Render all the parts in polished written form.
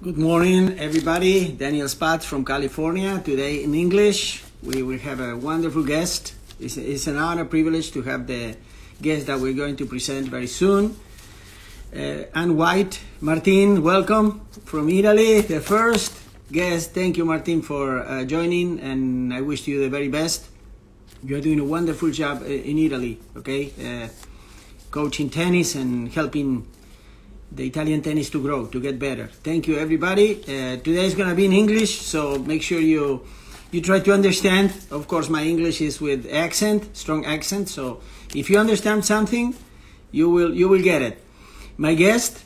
Good morning, everybody. Daniel Spatz from California. Today in English, we will have a wonderful guest. It's an honor, privilege to have the guest that we're going to present very soon. Anne White. Martin, welcome from Italy, the first guest. Thank you, Martin, for joining, and I wish you the very best. You're doing a wonderful job in Italy, okay? Coaching tennis and helping the Italian tennis to grow, to get better. Thank you, everybody. Today is going to be in English, so make sure you try to understand. Of course, my English is with accent, strong accent, so if you understand something, you will get it. My guest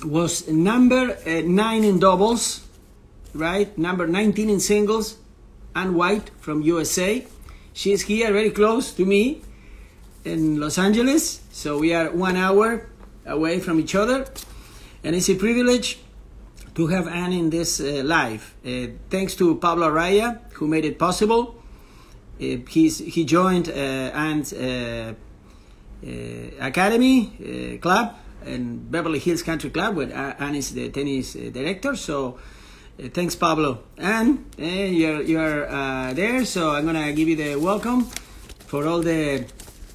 was number 9 in doubles, right? Number 19 in singles, Anne White from USA. She's here very close to me in Los Angeles, so we are 1 hour away from each other, and it's a privilege to have Anne in this live. Thanks to Pablo Araya, who made it possible. He joined Anne's academy club in Beverly Hills Country Club, where Anne is the tennis director. So thanks, Pablo. Anne, you're there, so I'm gonna give you the welcome for all the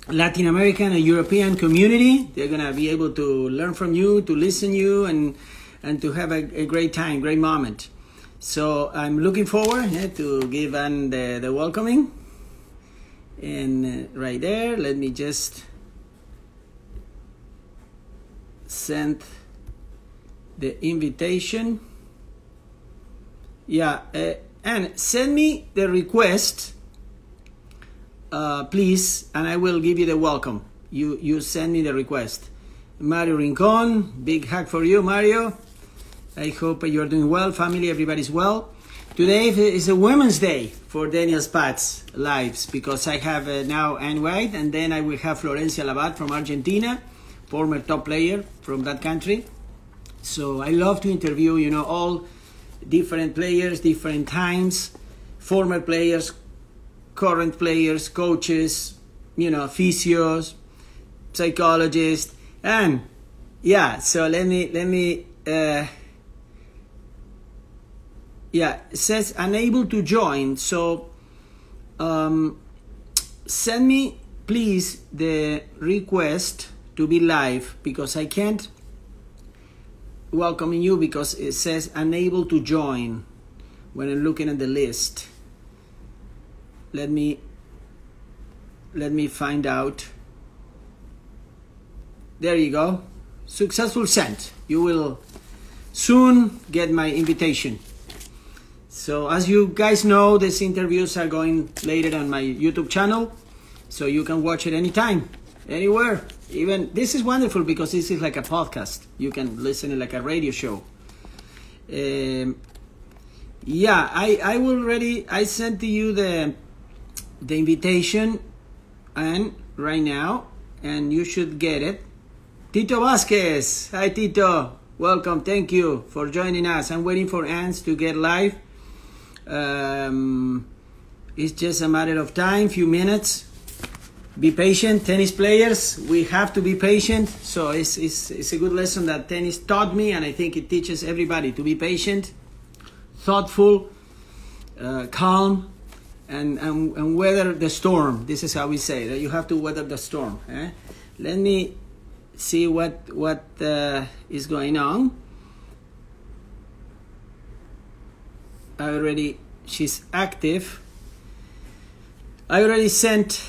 Latin American and European community. They're gonna be able to learn from you, to listen to you, and to have a great time, great moment. So I'm looking forward to give Anne the welcoming. And right there, let me just send the invitation. Yeah, and send me the request, please, and I will give you the welcome. You send me the request. Mario Rincon, big hug for you, Mario. I hope you're doing well, family, everybody's well. Today is a Women's Day for Daniel Spatz Lives, because I have now Anne White, and then I will have Florencia Labat from Argentina, former top player from that country. So I love to interview, all different players, different times, former players, current players, coaches, physios, psychologists, and yeah. So let me. It says unable to join. So send me please the request to be live, because I can't welcome you because it says unable to join when I'm looking at the list. Let me find out. There you go. Successful sent. You will soon get my invitation. So as you guys know, these interviews are going later on my YouTube channel, so you can watch it anytime, anywhere. Even this is wonderful because this is like a podcast. You can listen to like a radio show. Yeah, I sent to you the invitation, and right now, and you should get it. Tito Vasquez. Hi, Tito. Welcome. Thank you for joining us. I'm waiting for Anne to get live. It's just a matter of time, few minutes. Be patient, tennis players. We have to be patient. So it's a good lesson that tennis taught me, and I think it teaches everybody to be patient, thoughtful, calm, and weather the storm. This is how we say that you have to weather the storm. Let me see what is going on. She's active. I already sent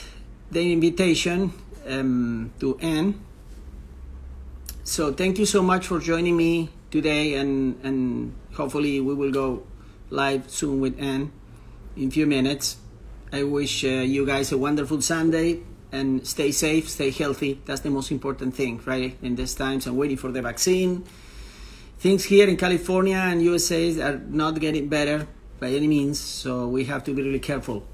the invitation to Anne. So thank you so much for joining me today, and hopefully we will go live soon with Anne in a few minutes. I wish you guys a wonderful Sunday, and stay safe, stay healthy. That's the most important thing, right? In these times, I'm waiting for the vaccine. Things here in California and USA are not getting better by any means, so we have to be really careful.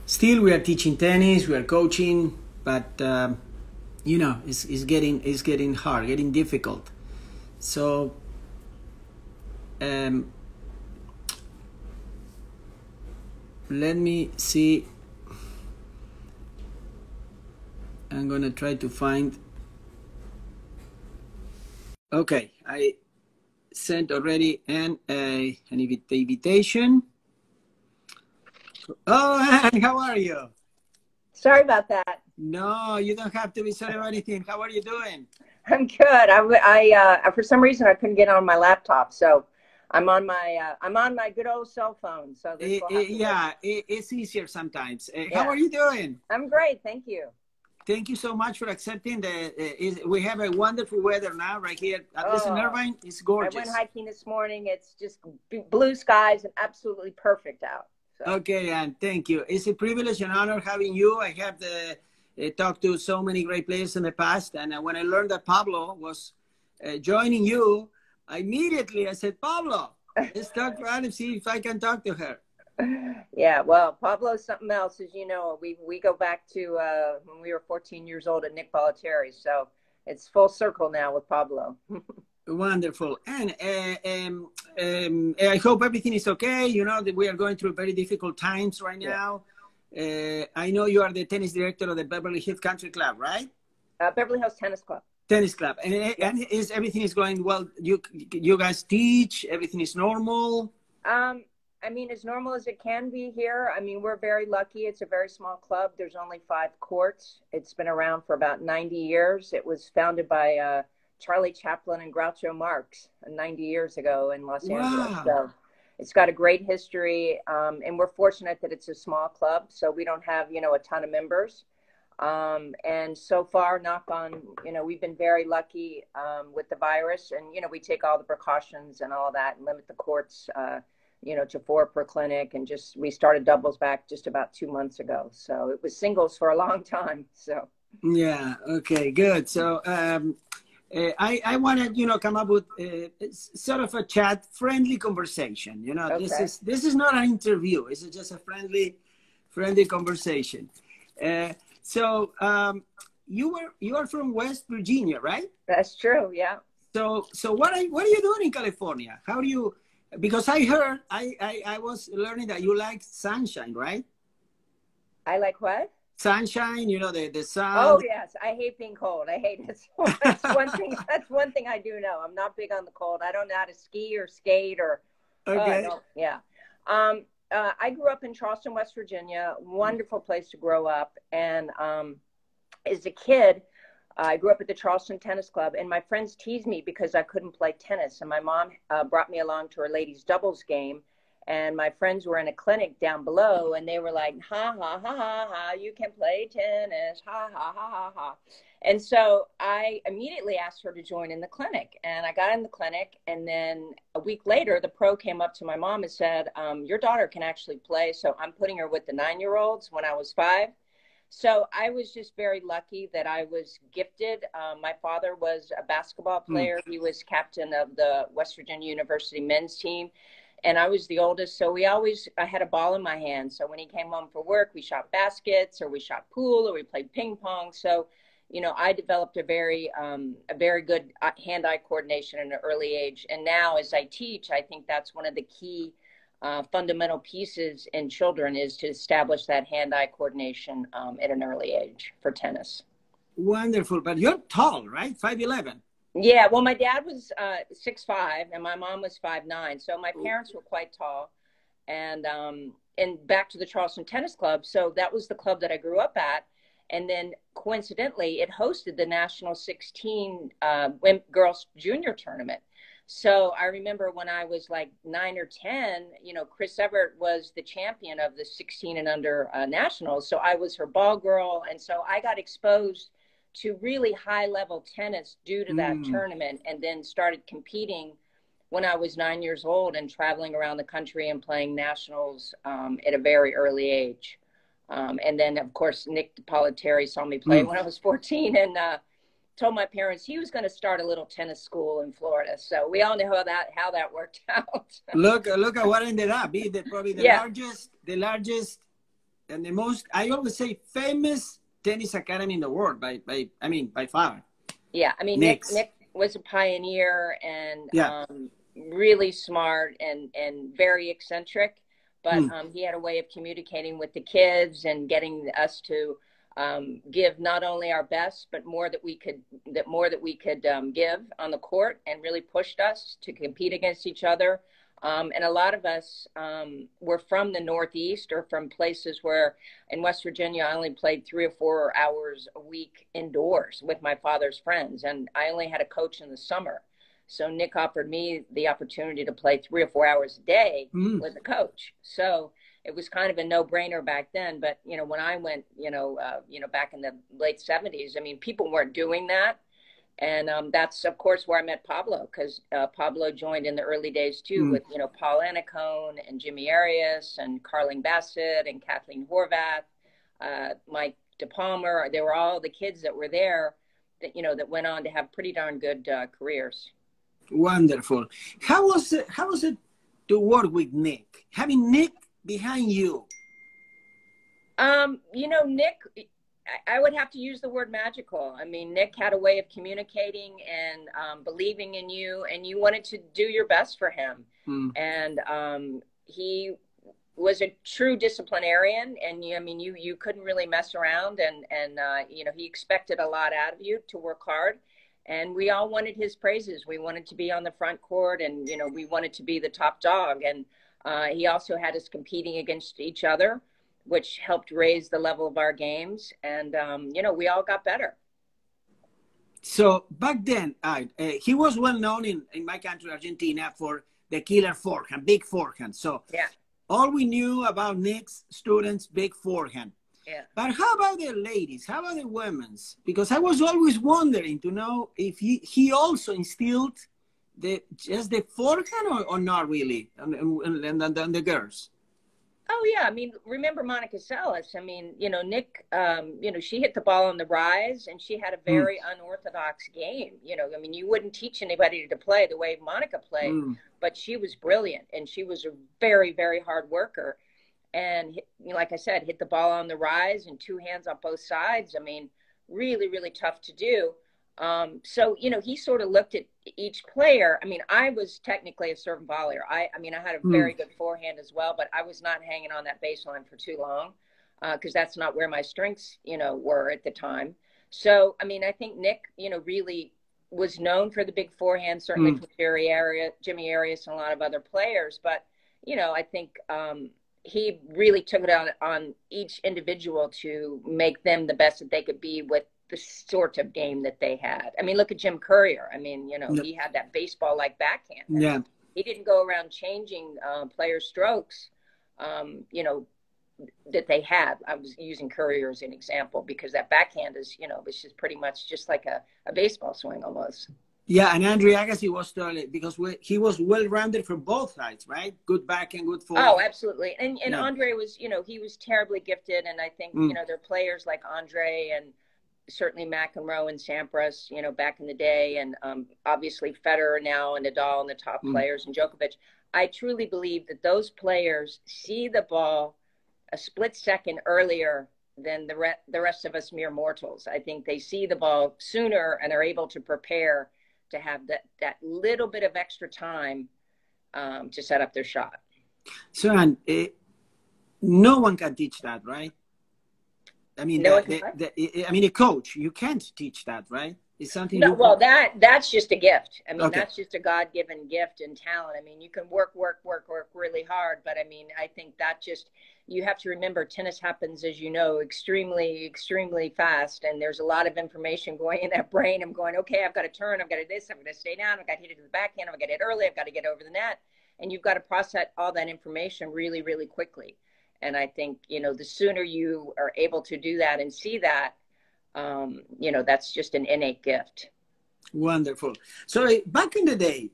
Still, we are teaching tennis, we are coaching, but it's getting hard, getting difficult. So let me see. I'm gonna try to find. Okay, I sent already an invitation. Oh, Anne, how are you? Sorry about that. No, you don't have to be sorry about anything. How are you doing? I'm good. For some reason I couldn't get on my laptop, so I'm on my good old cell phone. So this will have to Yeah, it's easier sometimes. How Yeah, are you doing? I'm great. Thank you. Thank you so much for accepting we have a wonderful weather now right here. At least in Oh, Irvine, it's I went gorgeous. hiking this morning. It's just blue skies and absolutely perfect out. So Okay, and thank you. It's a privilege and honor having you. I have talked to so many great players in the past, and when I learned that Pablo was joining you, immediately I said, Pablo, let's talk to her and see if I can talk to her. yeah, well, Pablo's something else, as you know. We go back to when we were 14 years old at Nick Bollettieri's, so it's full circle now with Pablo. Wonderful. And I hope everything is okay. You know that we are going through very difficult times right Yeah. now. I know you are the tennis director of the Beverly Hills Country Club, right? Beverly Hills Tennis Club. Tennis club. Yeah. And is everything is going well? You guys teach, everything is normal? I mean, as normal as it can be here. I mean, we're very lucky. It's a very small club. There's only 5 courts. It's been around for about 90 years. It was founded by Charlie Chaplin and Groucho Marx 90 years ago in Los Angeles. So it's got a great history. And we're fortunate that it's a small club, so we don't have, a ton of members. And so far, knock on, we've been very lucky with the virus. And, we take all the precautions and all that and limit the courts to 4 per clinic, and we started doubles back just about 2 months ago. So it was singles for a long time. So yeah, okay, good. So I want to come up with sort of a chat, friendly conversation. okay. This is not an interview. It's just a friendly conversation. So you are from West Virginia, right? That's true. Yeah. So what are you doing in California? How do you? Because I heard, I was learning that you like sunshine, right? I like what? Sunshine, the sun. Oh, yes. I hate being cold. I hate it. That's one thing I do know. I'm not big on the cold. I don't know how to ski or skate or. Okay. No, yeah. I grew up in Charleston, West Virginia. Wonderful place to grow up. And as a kid, I grew up at the Charleston Tennis Club, and my friends teased me because I couldn't play tennis. And my mom brought me along to her ladies' doubles game, and my friends were in a clinic down below, and they were like, ha, ha, ha, ha, ha, you can play tennis, ha, ha, ha, ha, ha. And so I immediately asked her to join in the clinic, and I got in the clinic, and then a week later, the pro came up to my mom and said, your daughter can actually play, so I'm putting her with the 9-year-olds when I was 5. So I was just very lucky that I was gifted. My father was a basketball player. He was captain of the West Virginia University men's team. And I was the oldest. So I had a ball in my hand. So when he came home from work, we shot baskets, or we shot pool, or we played ping pong. So, I developed a very good hand-eye coordination at an early age. And now as I teach, I think that's one of the key fundamental pieces in children is to establish that hand-eye coordination at an early age for tennis. Wonderful. But you're tall, right? 5'11". Yeah. Well, my dad was 6'5", and my mom was 5'9". So my parents were quite tall. And back to the Charleston Tennis Club. So that was the club that I grew up at. And then coincidentally, it hosted the National 16 Girls Junior Tournament. So I remember when I was like 9 or 10, Chris Evert was the champion of the 16 and under nationals. So I was her ball girl. And so I got exposed to really high level tennis due to that tournament, and then started competing when I was 9 years old and traveling around the country and playing nationals at a very early age. And then, of course, Nick Bollettieri saw me play when I was 14 and told my parents he was going to start a little tennis school in Florida. So we all know how that worked out. Look at what ended up being probably the largest and the most, I always say, famous tennis academy in the world by far. Yeah, I mean, Nick was a pioneer and really smart and very eccentric, but he had a way of communicating with the kids and getting us to give not only our best, but more that we could give on the court, and really pushed us to compete against each other. And a lot of us were from the Northeast, or from places where in West Virginia, I only played 3 or 4 hours a week indoors with my father's friends. And I only had a coach in the summer. So Nick offered me the opportunity to play 3 or 4 hours a day with a coach. So it was kind of a no-brainer back then. But, when I went, back in the late 70s, I mean, people weren't doing that. And that's, of course, where I met Pablo, because Pablo joined in the early days, too, with, Paul Annacone and Jimmy Arias and Carling Bassett and Kathleen Horvath, Mike DePalmer. They were all the kids that were there that, that went on to have pretty darn good careers. Wonderful. How was it to work with Nick? Having Nick behind you? Nick, I would have to use the word magical. I mean, Nick had a way of communicating and believing in you, and you wanted to do your best for him. And he was a true disciplinarian, and you couldn't really mess around, and he expected a lot out of you to work hard. And we all wanted his praises. We wanted to be on the front court, and we wanted to be the top dog. And he also had us competing against each other, which helped raise the level of our games. And, we all got better. So back then, he was well known in my country, Argentina, for the killer forehand, big forehand. So yeah, all we knew about Nick's students, big forehand. Yeah. But how about the ladies? How about the women's? Because I was always wondering to know if he also instilled just the forehand or not really, and the girls. Oh, yeah. I mean, remember Monica Seles? I mean, Nick, she hit the ball on the rise, and she had a very unorthodox game. I mean, you wouldn't teach anybody to play the way Monica played, but she was brilliant, and she was a very, very hard worker. And, like I said, hit the ball on the rise and 2 hands on both sides. I mean, really, really tough to do. So, he sort of looked at each player. I mean, I was technically a serve and volleyer. I had a very good forehand as well, but I was not hanging on that baseline for too long because that's not where my strengths, were at the time. So, I mean, I think Nick, really was known for the big forehand, certainly from Jimmy Arias and a lot of other players. But, I think he really took it on each individual to make them the best that they could be with the sort of game that they had. I mean, look at Jim Courier. I mean, he had that baseball-like backhand. Yeah. He didn't go around changing players' strokes, that they had. I was using Courier as an example because that backhand is, it's just pretty much just like a baseball swing almost. Yeah, and Andre Agassi was totally, because he was well-rounded from both sides, right? Good backhand, good forehand. Oh, absolutely. And yeah. Andre was, he was terribly gifted. And I think, there are players like Andre and certainly McEnroe and Sampras, back in the day, and obviously Federer now and Nadal and the top players and Djokovic. I truly believe that those players see the ball a split second earlier than the rest of us mere mortals. I think they see the ball sooner and are able to prepare to have that little bit of extra time to set up their shot. So, no one can teach that, right? I mean, a coach, you can't teach that, right? It's something. No, well, that's just a gift. I mean, that's just a God-given gift and talent. I mean, you can work really hard, but I mean, I think that you have to remember, tennis happens, as you know, extremely, extremely fast, and there's a lot of information going in that brain. I'm going, okay, I've got to turn, I've got to this, I'm going to stay down, I've got to hit it to the backhand, I've got to hit early, I've got to get over the net, and you've got to process all that information really, really quickly. And I think, the sooner you are able to do that and see that, that's just an innate gift. Wonderful. So back in the day,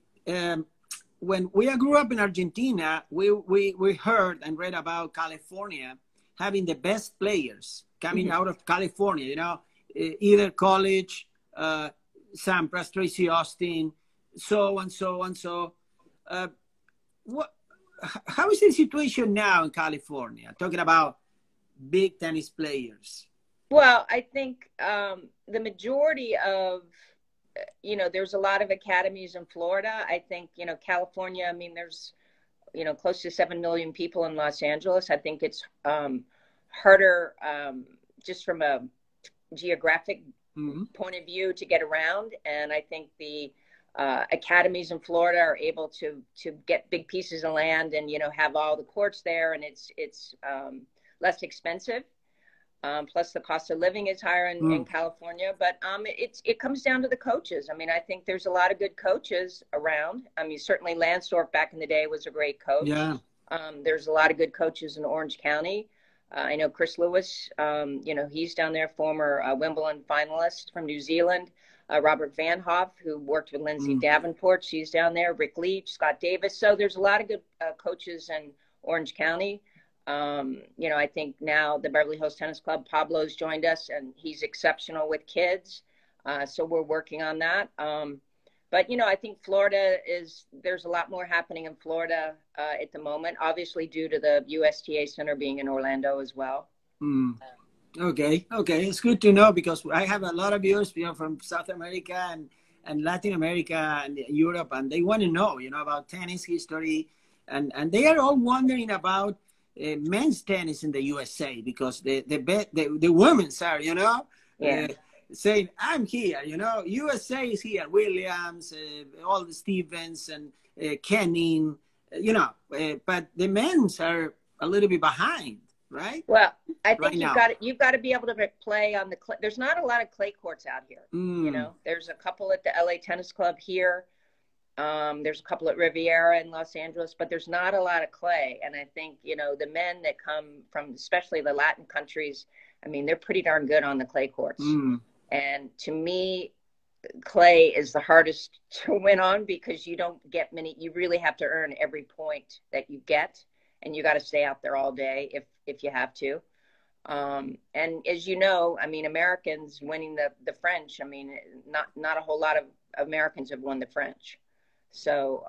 when we grew up in Argentina, we heard and read about California having the best players coming out of California, either college, Sampras, Tracy Austin, so and so and so. How is the situation now in California, talking about big tennis players? Well, I think the majority of, there's a lot of academies in Florida. I think, California, I mean, there's, close to 7 million people in Los Angeles. I think it's harder just from a geographic point of view to get around. And I think the academies in Florida are able to get big pieces of land and, have all the courts there, and it's less expensive. Plus the cost of living is higher in California, but it comes down to the coaches. I mean, I think there's a lot of good coaches around. I mean, certainly Lansdorf back in the day was a great coach. Yeah. There's a lot of good coaches in Orange County. I know Chris Lewis, he's down there, former Wimbledon finalist from New Zealand. Robert Van Hoff, who worked with Lindsay Davenport, she's down there. Rick Leach, Scott Davis. So there's a lot of good coaches in Orange County. I think now the Beverly Hills Tennis Club, Pablo's joined us, and he's exceptional with kids. So we're working on that. But, I think there's a lot more happening in Florida at the moment, obviously due to the USTA Center being in Orlando as well. Okay. It's good to know, because I have a lot of viewers, from South America and Latin America and Europe, and they want to know, about tennis history. And they are all wondering about men's tennis in the USA, because the women's are, saying, I'm here, USA is here, Williams, all the Stevens and Kenning, but the men's are a little bit behind, right? Well, I think you've got to be able to play on the clay. There's not a lot of clay courts out here. There's a couple at the LA Tennis Club here. There's a couple at Riviera in Los Angeles, but there's not a lot of clay. And I think, the men that come from especially the Latin countries, I mean, they're pretty darn good on the clay courts. And to me, clay is the hardest to win on, because you don't get many. You really have to earn every point that you get, and you got to stay out there all day if you have to. And as you know, I mean, Americans winning the French, I mean, not a whole lot of Americans have won the French. So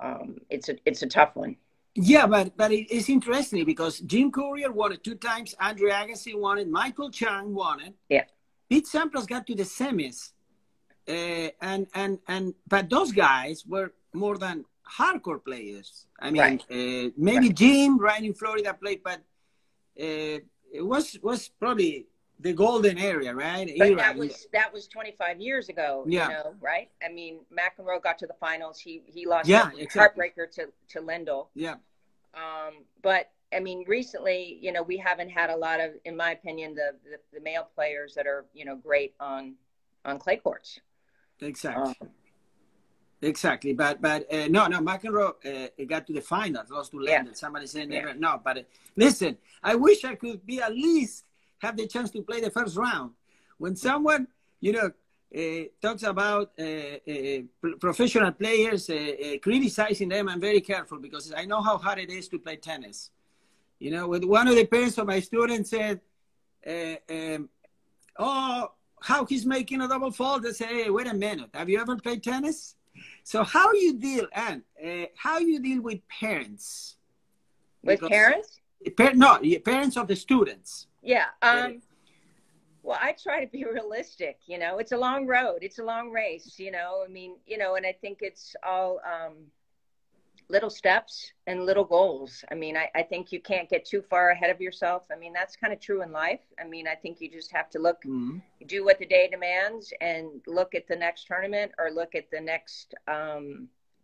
it's a tough one. Yeah, but it's interesting, because Jim Courier won it 2 times, Andre Agassi won it, Michael Chang won it. Yeah. Pete Sampras got to the semis, but those guys were more than hardcore players. I mean, maybe Jim, right in Florida, played, but it was probably the golden area, right? But that was 25 years ago. Right? I mean, McEnroe got to the finals. He lost heartbreaker to Lendl. Yeah. But I mean, recently, we haven't had a lot of, in my opinion, the male players that are, great on clay courts. Exactly. Exactly. But no, McEnroe got to the finals, lost to Lendl. Yeah. Somebody said never. No, but listen, I wish I could be at least have the chance to play the first round. When someone, talks about professional players, criticizing them, I'm very careful, because I know how hard it is to play tennis. With one of the parents of my students said, how he's making a double fault. I say, hey, wait a minute. Have you ever played tennis? So how you deal, Anne, how you deal with parents? With parents? Parents of the students. Yeah. Well, I try to be realistic. It's a long road. It's a long race, I mean, and I think it's all little steps and little goals. I mean, I think you can't get too far ahead of yourself. I mean, that's kind of true in life. I mean, I think you just have to look, do what the day demands, and look at the next tournament or look at the next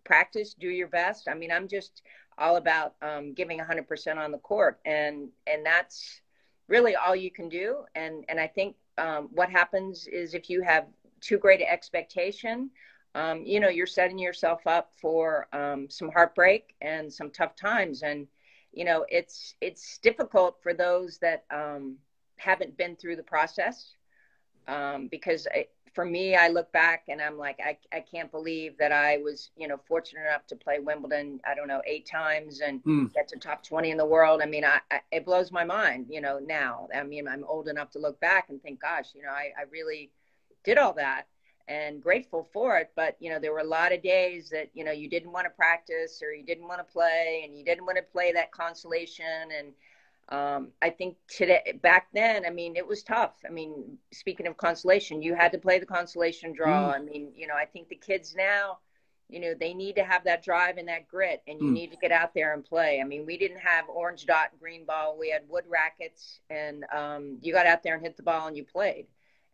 practice, do your best. I mean, I'm just all about giving 100% on the court, and that's really all you can do. And I think what happens is, if you have too great an expectation, you're setting yourself up for some heartbreak and some tough times. And, it's difficult for those that haven't been through the process, because for me, I look back and I'm like, I can't believe that I was, fortunate enough to play Wimbledon, 8 times and get to top 20 in the world. I mean, it blows my mind, now. I mean, I'm old enough to look back and think, gosh, I really did all that, and grateful for it. But, there were a lot of days that, you didn't want to practice, or you didn't want to play, and you didn't want to play that consolation. And I think back then, I mean, it was tough. I mean, speaking of consolation, you had to play the consolation draw. I mean, I think the kids now, they need to have that drive and that grit, and you need to get out there and play. I mean, we didn't have orange dot green ball. We had wood rackets, and you got out there and hit the ball and you played.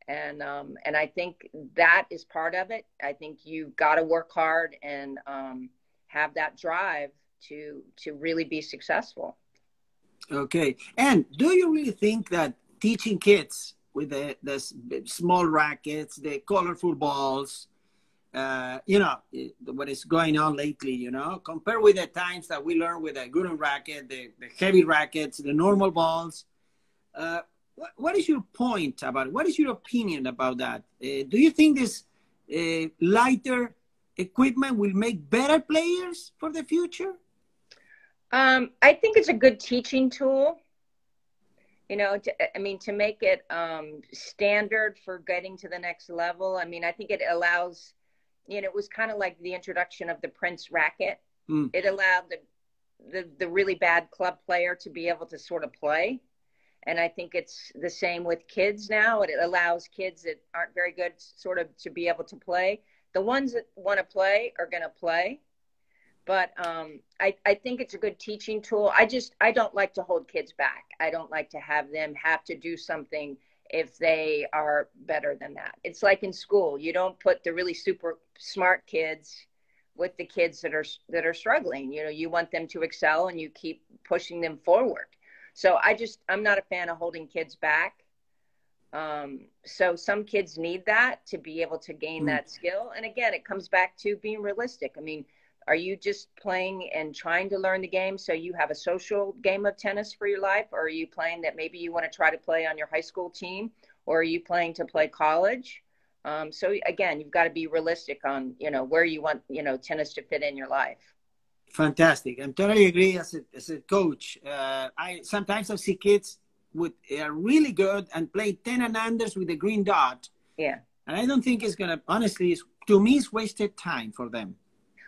And I think that is part of it. I think you've got to work hard and have that drive to really be successful. Okay. And do you really think that teaching kids with the small rackets, the colorful balls, what is going on lately, compared with the times that we learned with a good racket, the heavy rackets, the normal balls, what is your point about it? What is your opinion about that? Do you think this lighter equipment will make better players for the future? I think it's a good teaching tool, to make it standard for getting to the next level. I mean, I think it allows, it was kind of like the introduction of the Prince racket. It allowed the really bad club player to be able to sort of play. And I think it's the same with kids now. It allows kids that aren't very good sort of to be able to play. The ones that want to play are going to play. But I think it's a good teaching tool. I don't like to hold kids back. I don't like to have them have to do something if they are better than that. It's like in school. You don't put the really super smart kids with the kids that are struggling. You want them to excel, and you keep pushing them forward. So I'm not a fan of holding kids back. So some kids need that to be able to gain that skill. And again, it comes back to being realistic. I mean, are you just playing and trying to learn the game so you have a social game of tennis for your life? Or are you playing that maybe you want to try to play on your high school team? Or are you playing to play college? So again, you've got to be realistic on, where you want, tennis to fit in your life. Fantastic. I totally agree as a coach. Sometimes I see kids are really good and play 10 and unders with the green dot. Yeah. And I don't think it's going to, honestly, to me, it's wasted time for them.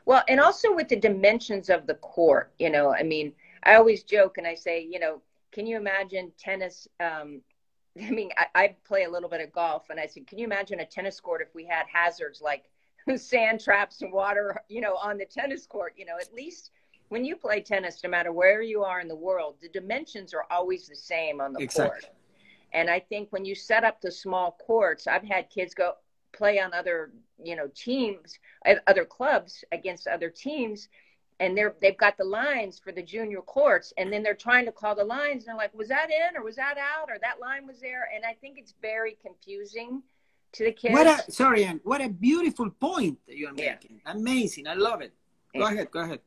Well, and also with the dimensions of the court, I mean, I always joke and I say, can you imagine tennis? I play a little bit of golf, and I said, can you imagine a tennis court if we had hazards like sand traps and water, on the tennis court? At least when you play tennis, no matter where you are in the world, the dimensions are always the same on the court. And I think when you set up the small courts, I've had kids go play on other, teams, other clubs against other teams, and they've got the lines for the junior courts, and then they're trying to call the lines, and they're like, was that in, or was that out, or that line was there? And I think it's very confusing to the kids. Ann, what a beautiful point that you're making. Yeah. Amazing. I love it. Go ahead.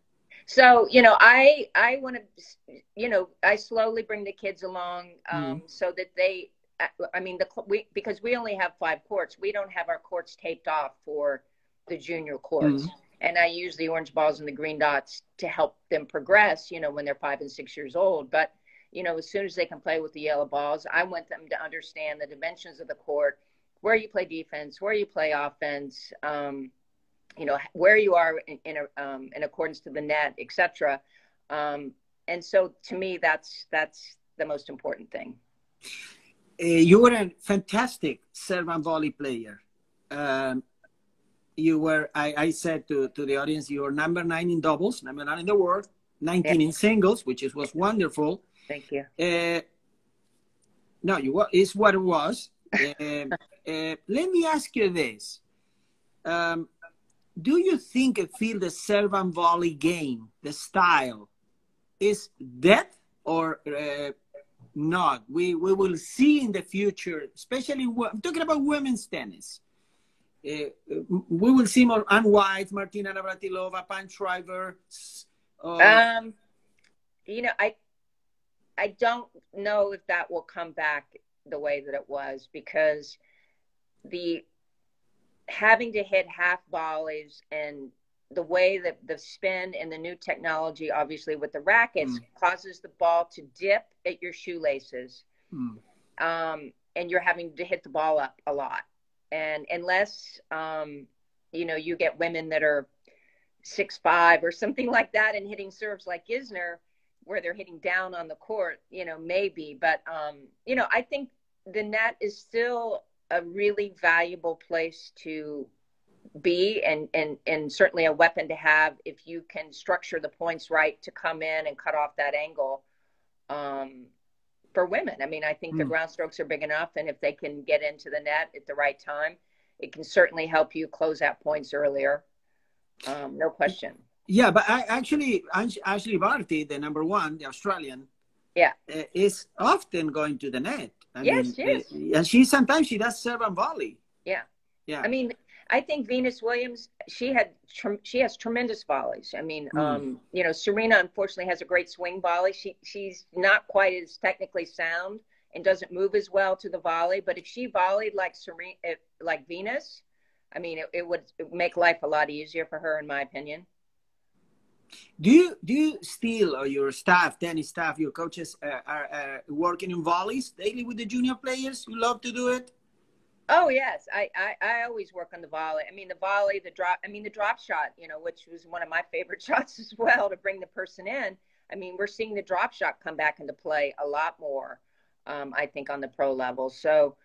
So, I want to, I slowly bring the kids along so that they, because we only have 5 courts. We don't have our courts taped off for the junior courts. And I use the orange balls and the green dots to help them progress, when they're 5 and 6 years old. But, as soon as they can play with the yellow balls, I want them to understand the dimensions of the court, where you play defense, where you play offense, where you are in accordance to the net, etc. And so to me, that's the most important thing. You were a fantastic serve and volley player. You were, I said to the audience, you were number 9 in doubles, number 9 in the world, 19 in singles, which was wonderful. Thank you. No, it's what it was. Let me ask you this. Do you think feel the serve and volley game, the style, is dead or not? We will see in the future, especially, I'm talking about women's tennis. We will see more Ann White, Martina Navratilova, Pam Shriver. I don't know if that will come back the way that it was, because having to hit half volleys and the way that the spin and the new technology, obviously with the rackets, causes the ball to dip at your shoelaces. And you're having to hit the ball up a lot. And unless, you get women that are 6'5" or something like that and hitting serves like Isner, where they're hitting down on the court, maybe. But, I think the net is still a really valuable place to be, and certainly a weapon to have if you can structure the points right to come in and cut off that angle. For women, I mean, I think the ground strokes are big enough, and if they can get into the net at the right time, it can certainly help you close out points earlier. No question. Yeah, but Ashley Barty, the number one, the Australian, yeah, is often going to the net. I mean, yes. And sometimes she does serve and volley. Yeah. Yeah. I mean, I think Venus Williams, she has tremendous volleys. I mean, you know, Serena unfortunately has a great swing volley. She's not quite as technically sound and doesn't move as well to the volley. But if she volleyed like Venus, I mean, it would make life a lot easier for her, in my opinion. Do you still, or your staff, tennis staff, your coaches are working in volleys daily with the junior players? You love to do it? Oh yes, I always work on the volley. I mean, the volley, the drop. I mean, the drop shot. You know, which was one of my favorite shots as well to bring the person in. I mean, we're seeing the drop shot come back into play a lot more. I think on the pro level. So,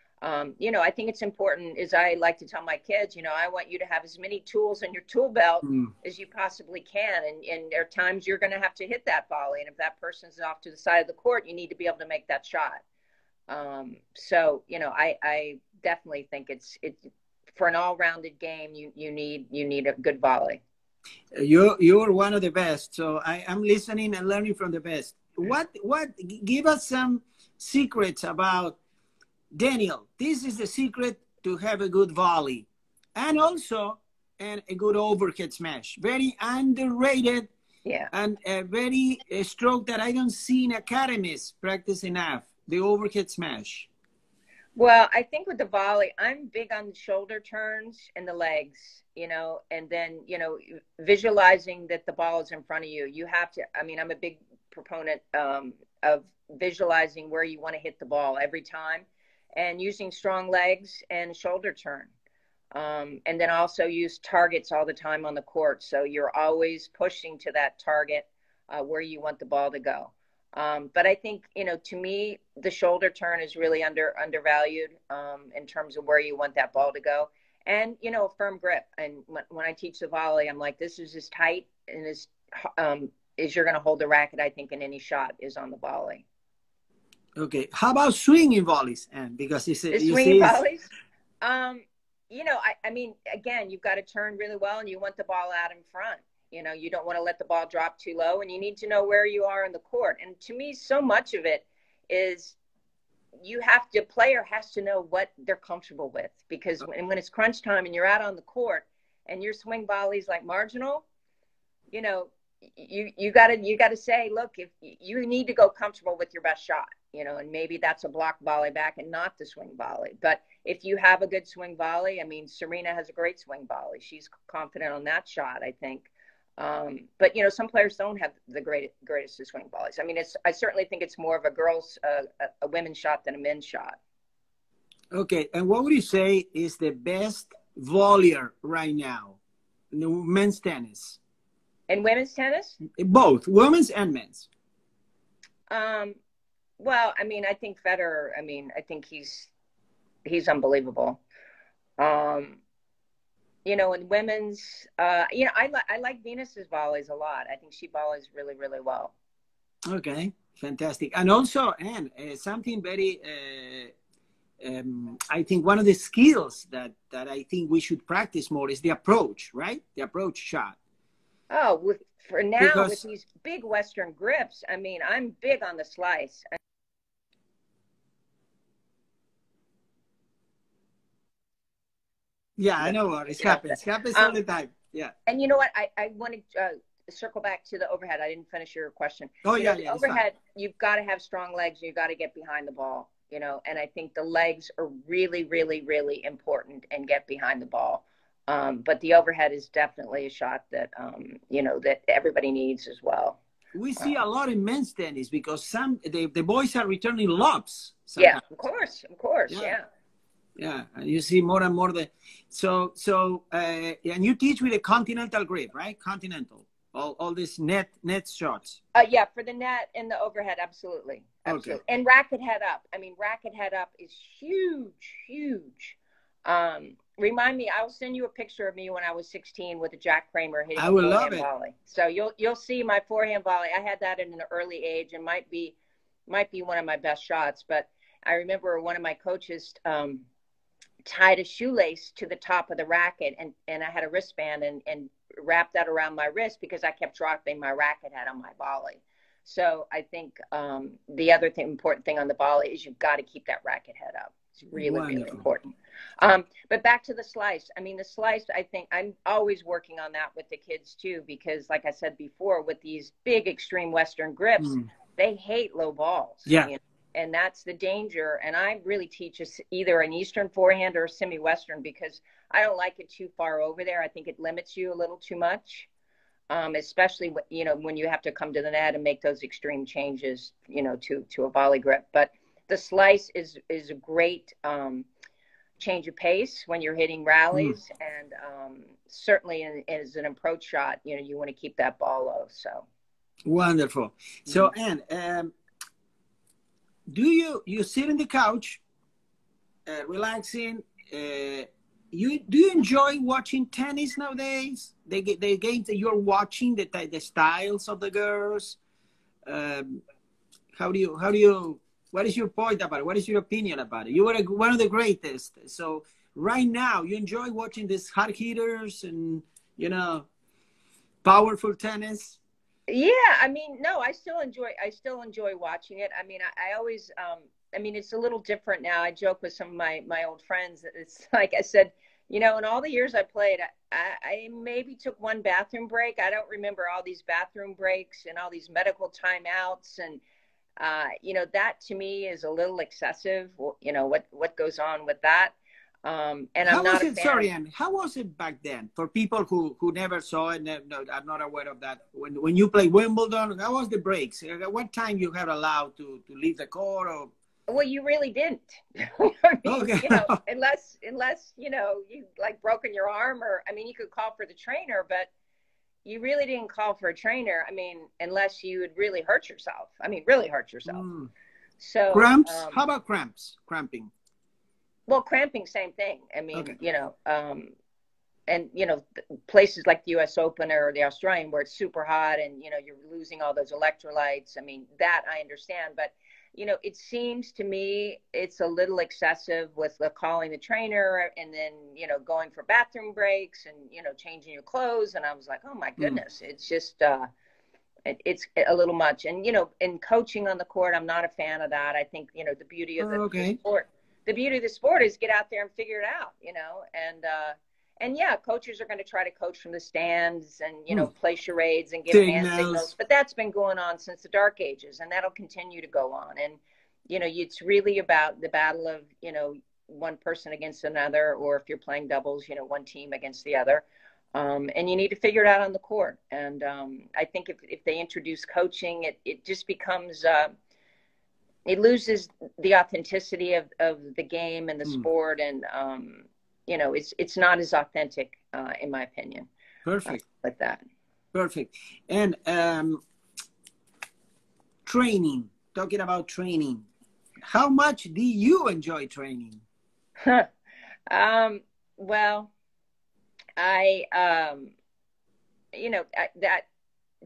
you know, I think it's important. As I like to tell my kids, you know, I want you to have as many tools in your tool belt as you possibly can. And there are times you're going to have to hit that volley, and if that person's off to the side of the court, you need to be able to make that shot. So, you know, I definitely think it's for an all-rounded game. You need a good volley. You're one of the best. So I'm listening and learning from the best. What give us some secrets about Daniel. This is the secret to have a good volley, and also a good overhead smash. Very underrated. Yeah. And a stroke that I don't see in academies practice enough. The overhead smash. Well, I think with the volley, I'm big on the shoulder turns and the legs, you know, and then, you know, visualizing that the ball is in front of you. You have to, I mean, I'm a big proponent of visualizing where you want to hit the ball every time, and using strong legs and shoulder turn. And then also use targets all the time on the court. So you're always pushing to that target where you want the ball to go. But I think, you know, to me, the shoulder turn is really undervalued in terms of where you want that ball to go. And, you know, a firm grip. And when I teach the volley, I'm like, this is as tight and as you're going to hold the racket, I think, in any shot is on the volley. Okay. How about swinging volleys? And because it's swinging volleys, you know, I mean, again, you've got to turn really well, and you want the ball out in front. You know, you don't want to let the ball drop too low, and you need to know where you are in the court. And to me, so much of it is player has to know what they're comfortable with, because when it's crunch time and you're out on the court and your swing volleys like marginal, you know, you got to say, look, if you need to go comfortable with your best shot, you know, and maybe that's a block volley back and not the swing volley. But if you have a good swing volley, I mean, Serena has a great swing volley. She's confident on that shot, I think. But, you know, some players don't have the greatest swing volleys. I mean, I certainly think it's more of a women's shot than a men's shot. Okay. And what would you say is the best volleyer right now in the men's tennis? In women's tennis? Both, women's and men's. Well, I mean, I think Federer, I mean, I think he's unbelievable. You know, in women's, you know, I like Venus's volleys a lot. I think she volleys really, really well. Okay, fantastic. And also, something very, I think one of the skills that I think we should practice more is the approach, right? The approach shot. Oh, with these big Western grips, I mean, I'm big on the slice. Yeah, I know what it happens. It happens all the time. Yeah. And you know what? I want to circle back to the overhead. I didn't finish your question. Oh, yeah. The overhead, you've got to have strong legs. You've got to get behind the ball, you know, and I think the legs are really, really, really important and get behind the ball. But the overhead is definitely a shot that, you know, that everybody needs as well. We see a lot in men's tennis because the boys are returning lobs. Sometimes. Yeah, of course. Yeah. Yeah, and you see more and more so and you teach with a continental grip, right? Continental, all these net shots. Yeah, for the net and the overhead, absolutely. Okay. And racket head up. I mean, racket head up is huge. remind me. I'll send you a picture of me when I was 16 with a Jack Kramer hitting I a will love forehand it. volley. So you'll see my forehand volley. I had that at an early age, and might be one of my best shots. But I remember one of my coaches tied a shoelace to the top of the racket, and I had a wristband and wrapped that around my wrist because I kept dropping my racket head on my volley. So I think the other important thing on the volley is you've got to keep that racket head up. It's really, really important. But back to the slice. I mean, the slice, I think I'm always working on that with the kids too, because like I said before, with these big extreme Western grips, they hate low balls. Yeah. You know? And that's the danger. And I really teach us either an Eastern forehand or a semi-Western, because I don't like it too far over there. I think it limits you a little too much, especially, you know, when you have to come to the net and make those extreme changes, you know, to a volley grip. But the slice is a great change of pace when you're hitting rallies. And certainly as an approach shot, you know, you want to keep that ball low. So wonderful. So, Ann, do you sit on the couch, relaxing? Do you enjoy watching tennis nowadays? The games that you're watching, the styles of the girls. How do you? What is your point about it? What is your opinion about it? You were one of the greatest. So right now, you enjoy watching these hard hitters and, you know, powerful tennis. Yeah, I mean, no, I still enjoy watching it. I mean, I always, I mean, it's a little different now. I joke with some of my old friends. It's like I said, you know, in all the years I played, I maybe took one bathroom break. I don't remember all these bathroom breaks and all these medical timeouts. And, you know, that to me is a little excessive, you know, what goes on with that. And I'm not a fan. Sorry, Ann, how was it back then for people who never saw it? No, I'm not aware of that. When you play Wimbledon, how was the breaks? At what time you had allowed to leave the court? Or... Well, you really didn't. I mean, okay. You know, unless you know, you like broken your arm, or I mean, you could call for the trainer, but you really didn't call for a trainer. I mean, unless you would really hurt yourself. I mean, really hurt yourself. So cramps. How about cramps? Cramping. Well, cramping, same thing. I mean, okay. You know, and, you know, places like the U.S. Open or the Australian where it's super hot and, you know, you're losing all those electrolytes. I mean, that I understand. But, you know, it seems to me it's a little excessive with calling the trainer and then, you know, going for bathroom breaks and, you know, changing your clothes. And I was like, oh, my goodness, it's just it's a little much. And, you know, in coaching on the court, I'm not a fan of that. I think, you know, the beauty of the sport. The beauty of the sport is get out there and figure it out, you know, and yeah, coaches are going to try to coach from the stands and, you know, play charades and give hand signals, but that's been going on since the dark ages, and that'll continue to go on. And, you know, it's really about the battle of, you know, one person against another, or if you're playing doubles, you know, one team against the other. And you need to figure it out on the court. And I think if they introduce coaching, it just becomes, it loses the authenticity of the game and the sport. And, you know, it's not as authentic, in my opinion. Perfect. With that. Perfect. And training, talking about training, how much do you enjoy training? Well, I, you know, that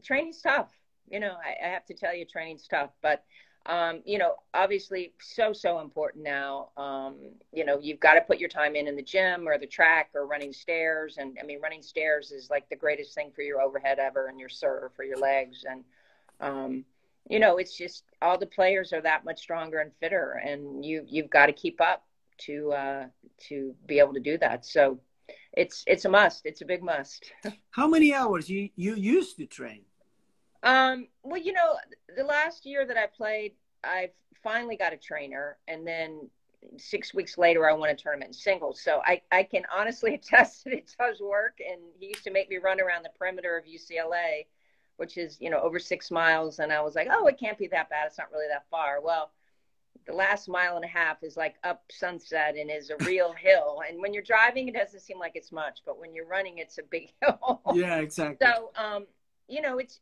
training's tough. You know, I have to tell you, training's tough, but you know, obviously so important now. You know, you've got to put your time in the gym or the track or running stairs. And I mean, running stairs is like the greatest thing for your overhead ever, and your serve for your legs. And, you know, it's just all the players are that much stronger and fitter, and you've got to keep up to be able to do that. So it's a must. It's a big must. How many hours you used to train? Well, you know, the last year that I played, I finally got a trainer, and then 6 weeks later, I won a tournament in singles. So I can honestly attest that it does work. And he used to make me run around the perimeter of UCLA, which is, you know, over 6 miles. And I was like, oh, it can't be that bad. It's not really that far. Well, the last mile and a half is like up Sunset and is a real hill. And when you're driving, it doesn't seem like it's much, but when you're running, it's a big hill. Yeah, exactly. So, you know, it's,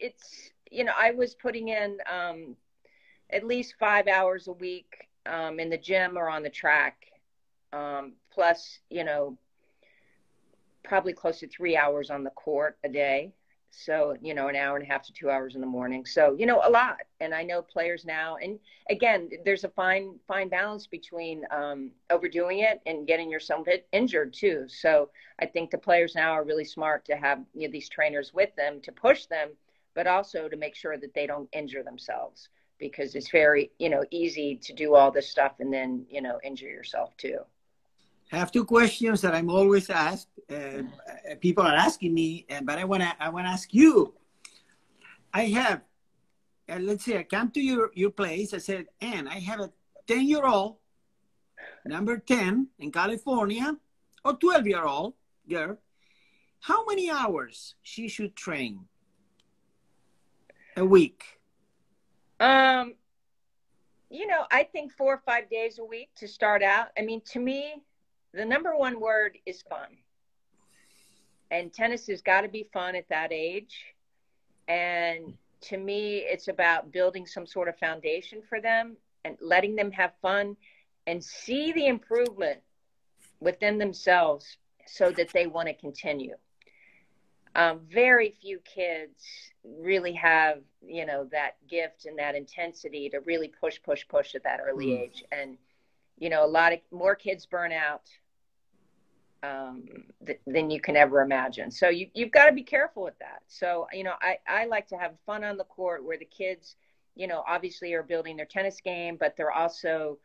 you know, I was putting in at least 5 hours a week in the gym or on the track. Plus, you know, probably close to 3 hours on the court a day. So, you know, an hour and a half to 2 hours in the morning. So, you know, a lot. And I know players now, and again, there's a fine balance between overdoing it and getting yourself injured too. So I think the players now are really smart to have, you know, these trainers with them to push them, but also to make sure that they don't injure themselves, because it's very, you know, easy to do all this stuff and then, you know, injure yourself too. I have two questions that I'm always asked. People are asking me, but I wanna ask you. I have, let's say, I come to your place. I said, and I have a 10-year-old, number 10 in California, or 12-year-old girl. How many hours she should train a week? You know, I think 4 or 5 days a week to start out. I mean, to me, the number one word is fun. And tennis has got to be fun at that age. And to me, it's about building some sort of foundation for them and letting them have fun and see the improvement within themselves so that they want to continue. Very few kids really have, you know, that gift and that intensity to really push at that early age. And, you know, a lot of more kids burn out than you can ever imagine. So you've got to be careful with that. So, you know, I like to have fun on the court where the kids, you know, obviously are building their tennis game, but they're also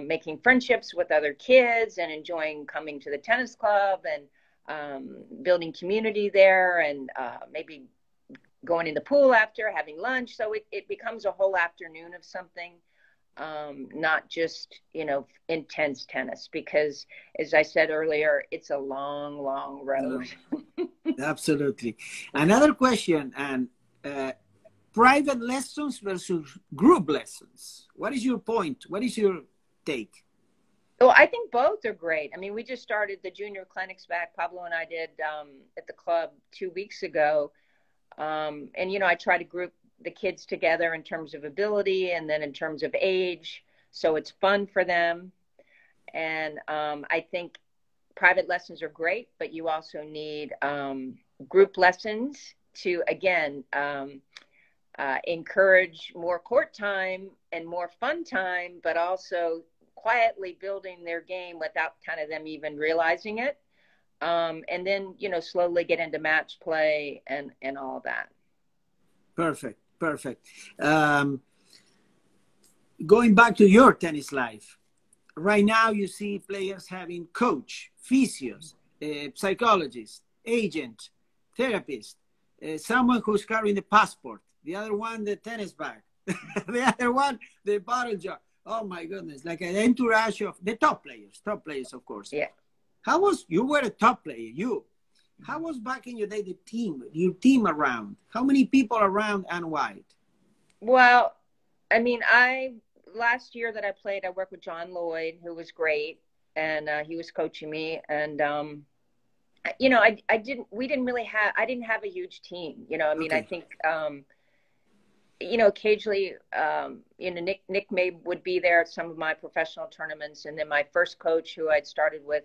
making friendships with other kids and enjoying coming to the tennis club and building community there, and maybe going in the pool after, having lunch. So it becomes a whole afternoon of something. Not just, you know, intense tennis, because as I said earlier, it's a long, long road. Absolutely. Another question, and private lessons versus group lessons. What is your point? What is your take? Well, I think both are great. I mean, we just started the junior clinics back, Pablo and I did at the club 2 weeks ago. And, you know, I try to group the kids together in terms of ability and then in terms of age, so it's fun for them. And I think private lessons are great, but you also need group lessons to, again, encourage more court time and more fun time, but also quietly building their game without kind of them even realizing it. And then, you know, slowly get into match play and all that. Perfect. Going back to your tennis life, right now you see players having coach, physios, psychologist, agent, therapist, someone who's carrying the passport, the other one the tennis bag, the other one the bottle jar. Oh my goodness, like an entourage of the top players, of course. Yeah. You were a top player, how was back in your day your team around? How many people around and wide? Well, I mean, last year that I played, I worked with John Lloyd, who was great, and he was coaching me. And you know, I didn't have a huge team. You know, I mean, okay. I think you know, occasionally, you know, Nick May would be there at some of my professional tournaments, and then my first coach, who I'd started with,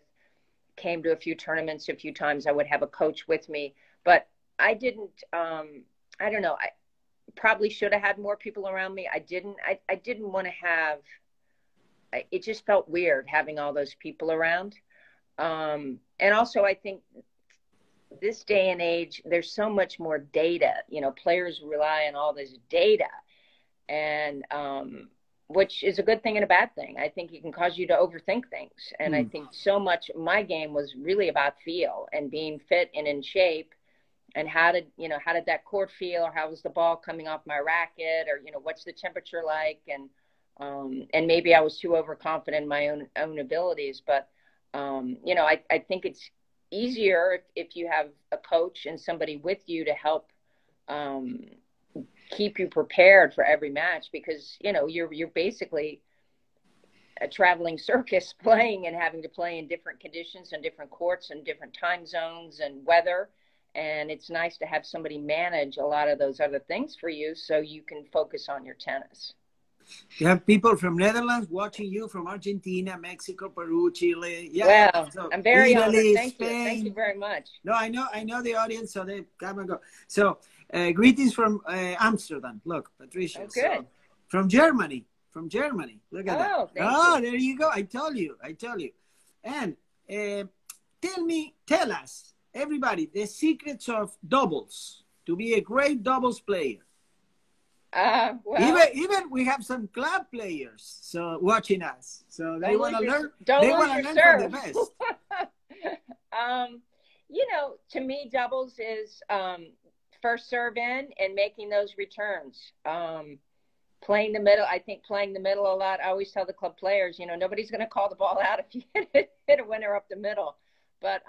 came to a few tournaments a few times. I would have a coach with me, but I didn't, I don't know. I probably should have had more people around me. I didn't want to have, it just felt weird having all those people around. And also I think this day and age, there's so much more data, you know, players rely on all this data, and, which is a good thing and a bad thing. I think it can cause you to overthink things. And I think so much, my game was really about feel and being fit and in shape, and how did that court feel, or how was the ball coming off my racket, or, you know, what's the temperature like? And maybe I was too overconfident in my own abilities, but, you know, I think it's easier if you have a coach and somebody with you to help, keep you prepared for every match, because, you know, you're basically a traveling circus playing and having to play in different conditions and different courts and different time zones and weather. And it's nice to have somebody manage a lot of those other things for you so you can focus on your tennis. You have people from Netherlands watching you, from Argentina, Mexico, Peru, Chile. Yeah, Well, so I'm very honored. Italy, Thank you. Thank you Spain. very much. No, I know the audience, so they come and go. So, greetings from Amsterdam. Look, Patricia. Oh, good. So, from Germany. From Germany. Look at that. Oh, thank Oh, you. there you go. I tell you. And tell us, everybody, the secrets of doubles to be a great doubles player. Well, Even we have some club players so watching us, so they want to learn. Don't They lose want to your learn serve. from the best. You know, to me, doubles is first serve in and making those returns. Playing the middle, I think playing the middle a lot. I always tell the club players, you know, nobody's going to call the ball out if you hit a winner up the middle. But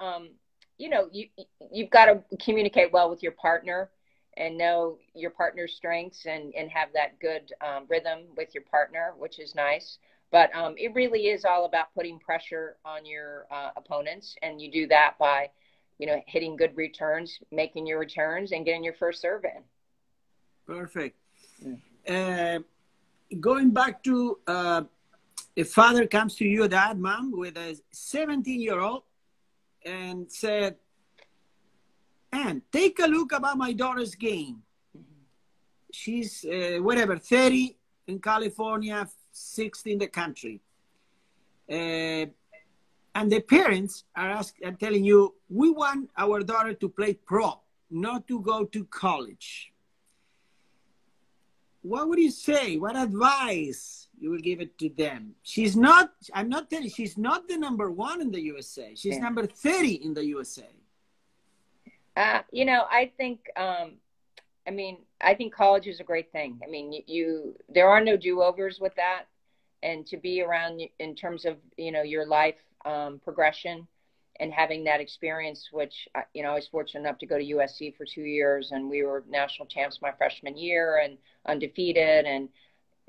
you know, you've got to communicate well with your partner and know your partner's strengths and have that good rhythm with your partner, which is nice. But it really is all about putting pressure on your opponents. And you do that by, you know, hitting good returns, making your returns, and getting your first serve in. Perfect. Going back to a father comes to you, dad, mom, with a 17-year-old and said, and take a look about my daughter's game. She's, whatever, 30 in California, 60 in the country. And the parents are telling you, we want our daughter to play pro, not to go to college. What would you say? What advice you will give it to them? She's not, I'm not telling you, she's not the number 1 in the USA. She's number 30 in the USA. You know, I think, I think college is a great thing. I mean, there are no do-overs with that. And to be around in terms of, you know, your life progression and having that experience, which, you know, I was fortunate enough to go to USC for 2 years, and we were national champs my freshman year and undefeated. And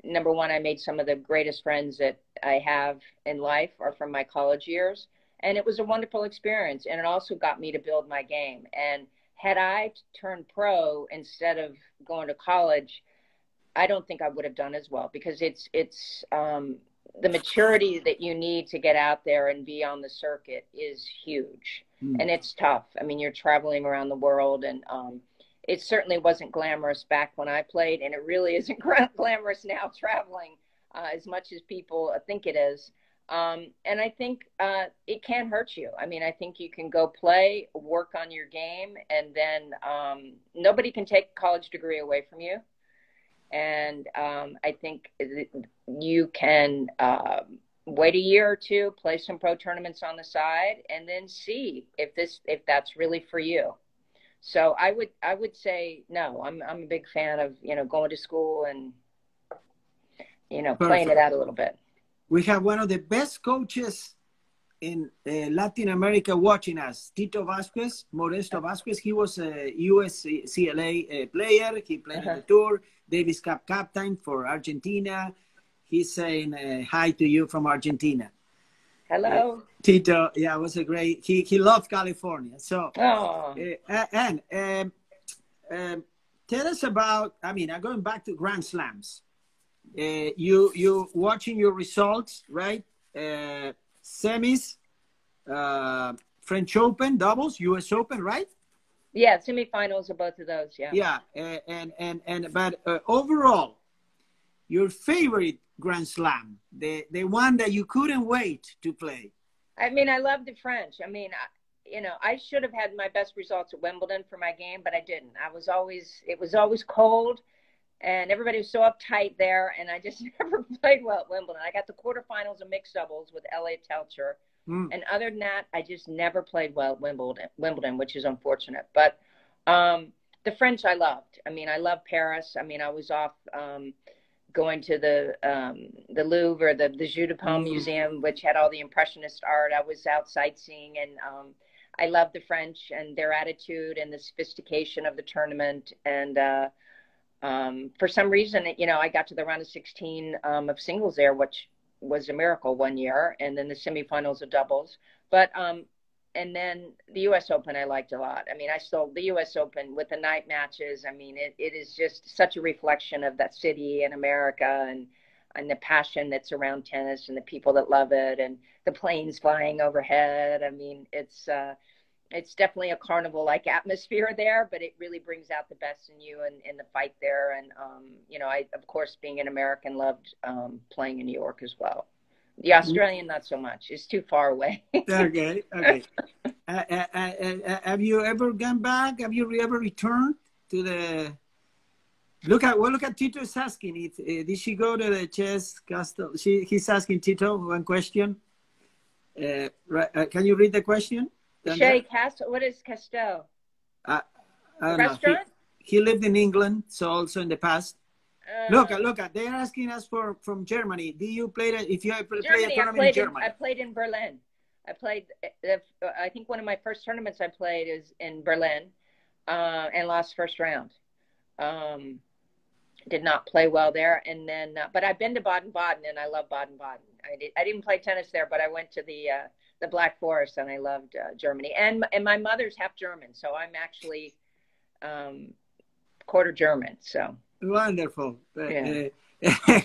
number one, I made some of the greatest friends that I have in life are from my college years. And it was a wonderful experience. And it also got me to build my game. And had I turned pro instead of going to college, I don't think I would have done as well, because it's the maturity that you need to get out there and be on the circuit is huge. And it's tough. I mean, you're traveling around the world, and it certainly wasn't glamorous back when I played, and it really isn't glamorous now traveling as much as people think it is. And I think it can hurt you. I mean, I think you can go play, work on your game, and then nobody can take a college degree away from you. And I think you can wait a year or two, play some pro tournaments on the side, and then see if that's really for you. So I would say no. I'm a big fan of, you know, going to school and, you know, playing it out a little bit. We have one of the best coaches in Latin America watching us, Tito Vasquez, Modesto Vasquez. He was a USCLA player. He played in the tour, Davis Cup captain for Argentina. He's saying hi to you from Argentina. Hello. Tito, yeah, it was a great, he loved California. So, tell us about, I mean, going back to Grand Slams. You watching your results, right? Semis, French Open, doubles, US Open, right? Yeah, semifinals of both of those, yeah. Yeah, but overall, your favorite Grand Slam, the one that you couldn't wait to play. I mean, I love the French. I mean, you know, I should have had my best results at Wimbledon for my game, but I didn't. It was always cold, and everybody was so uptight there, and I just never played well at Wimbledon. I got the quarterfinals of mixed doubles with Elliot Telcher. And other than that, I just never played well at Wimbledon, which is unfortunate. But the French I loved. I mean, I love Paris. I mean, I was off going to the Louvre, or the Jeu de Paume Museum, which had all the Impressionist art. I was out sightseeing, and I love the French and their attitude and the sophistication of the tournament. And for some reason, you know, I got to the round of 16 of singles there, which was a miracle one year, and then the semifinals of doubles. But and then the US Open I liked a lot. I mean, the US Open with the night matches, I mean, it is just such a reflection of that city and America. And the passion that's around tennis and the people that love it and the planes flying overhead. I mean, it's definitely a carnival-like atmosphere there, but it really brings out the best in you and in the fight there. And, you know, I, of course, being an American, loved playing in New York as well. The Australian, not so much. It's too far away. Okay, okay. Have you ever gone back? Have you ever returned to the... Look at Tito is asking. Did she go to the chess castle? He's asking Tito one question. Can you read the question? Shay Castle. What is Castel? I don't Restaurant? know. He lived in England, so also in the past. Look, they're asking us from Germany. Do you play if you play a tournament in Germany? I played in Berlin. I played. I think one of my first tournaments I played is in Berlin, and lost first round. Did not play well there, and then but I've been to Baden-Baden, and I love Baden-Baden. I didn't play tennis there, but I went to the Black Forest, and I loved Germany. And my mother's half German, so I'm actually quarter German. So wonderful. Yeah.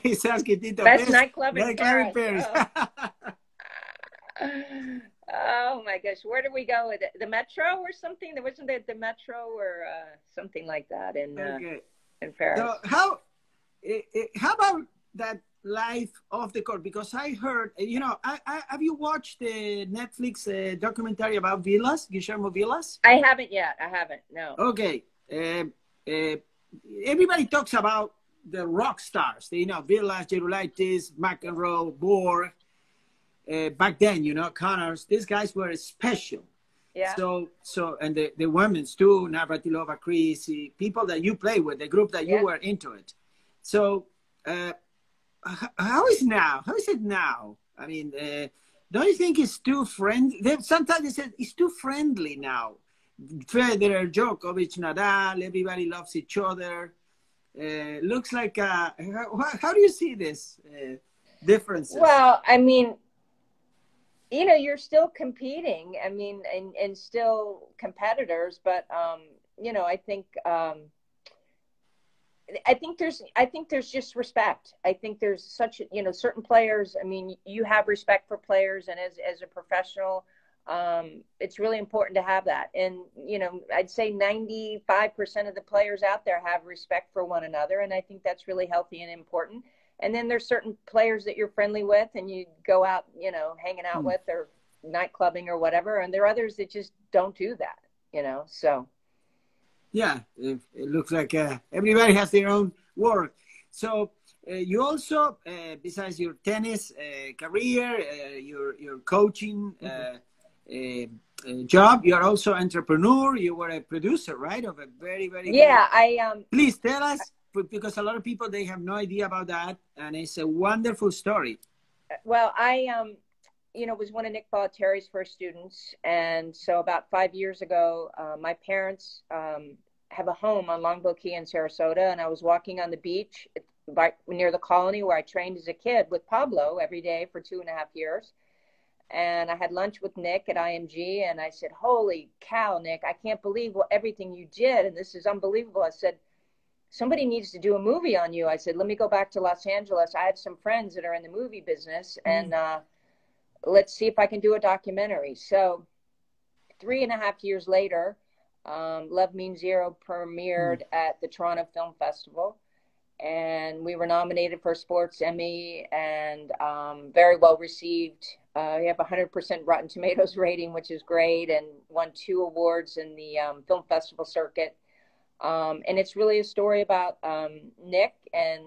He's asking Tito, best nightclub in Paris. Oh my gosh, where did we go with it? The Metro or something? There wasn't the Metro or something like that in Paris. So how about that life off the court? Because I heard, you know, have you watched the Netflix documentary about Villas, Guillermo Villas? I haven't yet. I haven't. No. Okay. Everybody talks about the rock stars. You know, Villas, Gerulaitis, McEnroe, Borg. Back then, you know, Connors. These guys were special. Yeah. So, and the women's too, Navratilova, Creasy, people that you play with, the group that you were into it. So, how is it now? I mean, don't you think it's too friendly? Sometimes they said it's too friendly now. Federer, Djokovic, Nadal, everybody loves each other. Looks like, how do you see this differences? Well, I mean, you know, you're still competing. I mean, and still competitors, but you know, I think there's just respect. I think there's such, you know, certain players. I mean, you have respect for players, and as a professional, it's really important to have that. And you know, I'd say 95% of the players out there have respect for one another, and I think that's really healthy and important. And then there's certain players that you're friendly with and you go out, you know, hanging out with or night clubbing or whatever. And there are others that just don't do that, you know, so. Yeah, it looks like everybody has their own work. So you also, besides your tennis career, your coaching job, you are also an entrepreneur. You were a producer, right? Of a very, very good... Please tell us. Because a lot of people, they have no idea about that, and it's a wonderful story. Well, I, you know, was one of Nick Bollettieri's first students, and so about 5 years ago, my parents have a home on Longboat Key in Sarasota, and I was walking on the beach near the Colony where I trained as a kid with Pablo every day for 2.5 years, and I had lunch with Nick at IMG, and I said, "Holy cow, Nick, I can't believe everything you did, and this is unbelievable." I said, "Somebody needs to do a movie on you." I said, "Let me go back to Los Angeles. I have some friends that are in the movie business, and let's see if I can do a documentary." So 3.5 years later, Love Means Zero premiered at the Toronto Film Festival, and we were nominated for a Sports Emmy, and very well received. We have 100% Rotten Tomatoes rating, which is great, and won 2 awards in the film festival circuit. And it's really a story about Nick and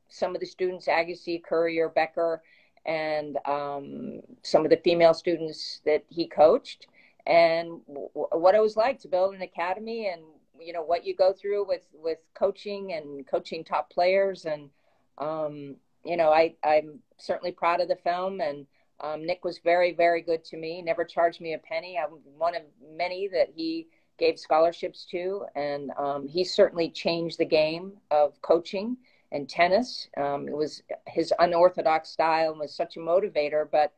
some of the students, Agassi, Courier, Becker, and some of the female students that he coached, and what it was like to build an academy, and you know what you go through with coaching and coaching top players. And you know, I'm certainly proud of the film, and Nick was very, very good to me. Never charged me a penny. I'm one of many that he gave scholarships to, and he certainly changed the game of coaching and tennis. It was his unorthodox style and was such a motivator, but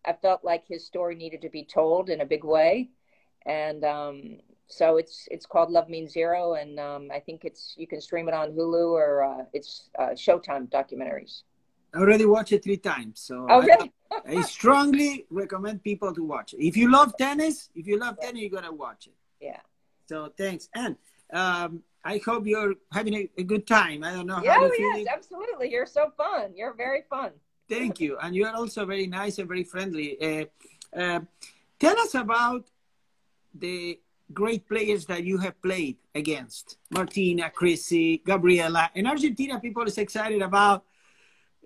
I felt like his story needed to be told in a big way. And So it's called Love Means Zero, and I think you can stream it on Hulu or it's Showtime documentaries. I already watched it 3 times, so Oh, really? I strongly recommend people to watch it. If you love tennis, you're gonna watch it. Yeah. So thanks, and I hope you're having a good time. I don't know Yeah, how you're yes, feeling. absolutely. You're so fun. You're very fun. Thank you, and you are also very nice and very friendly. Tell us about the great players that you have played against: Martina, Chrissy, Gabriela. In Argentina, people is excited about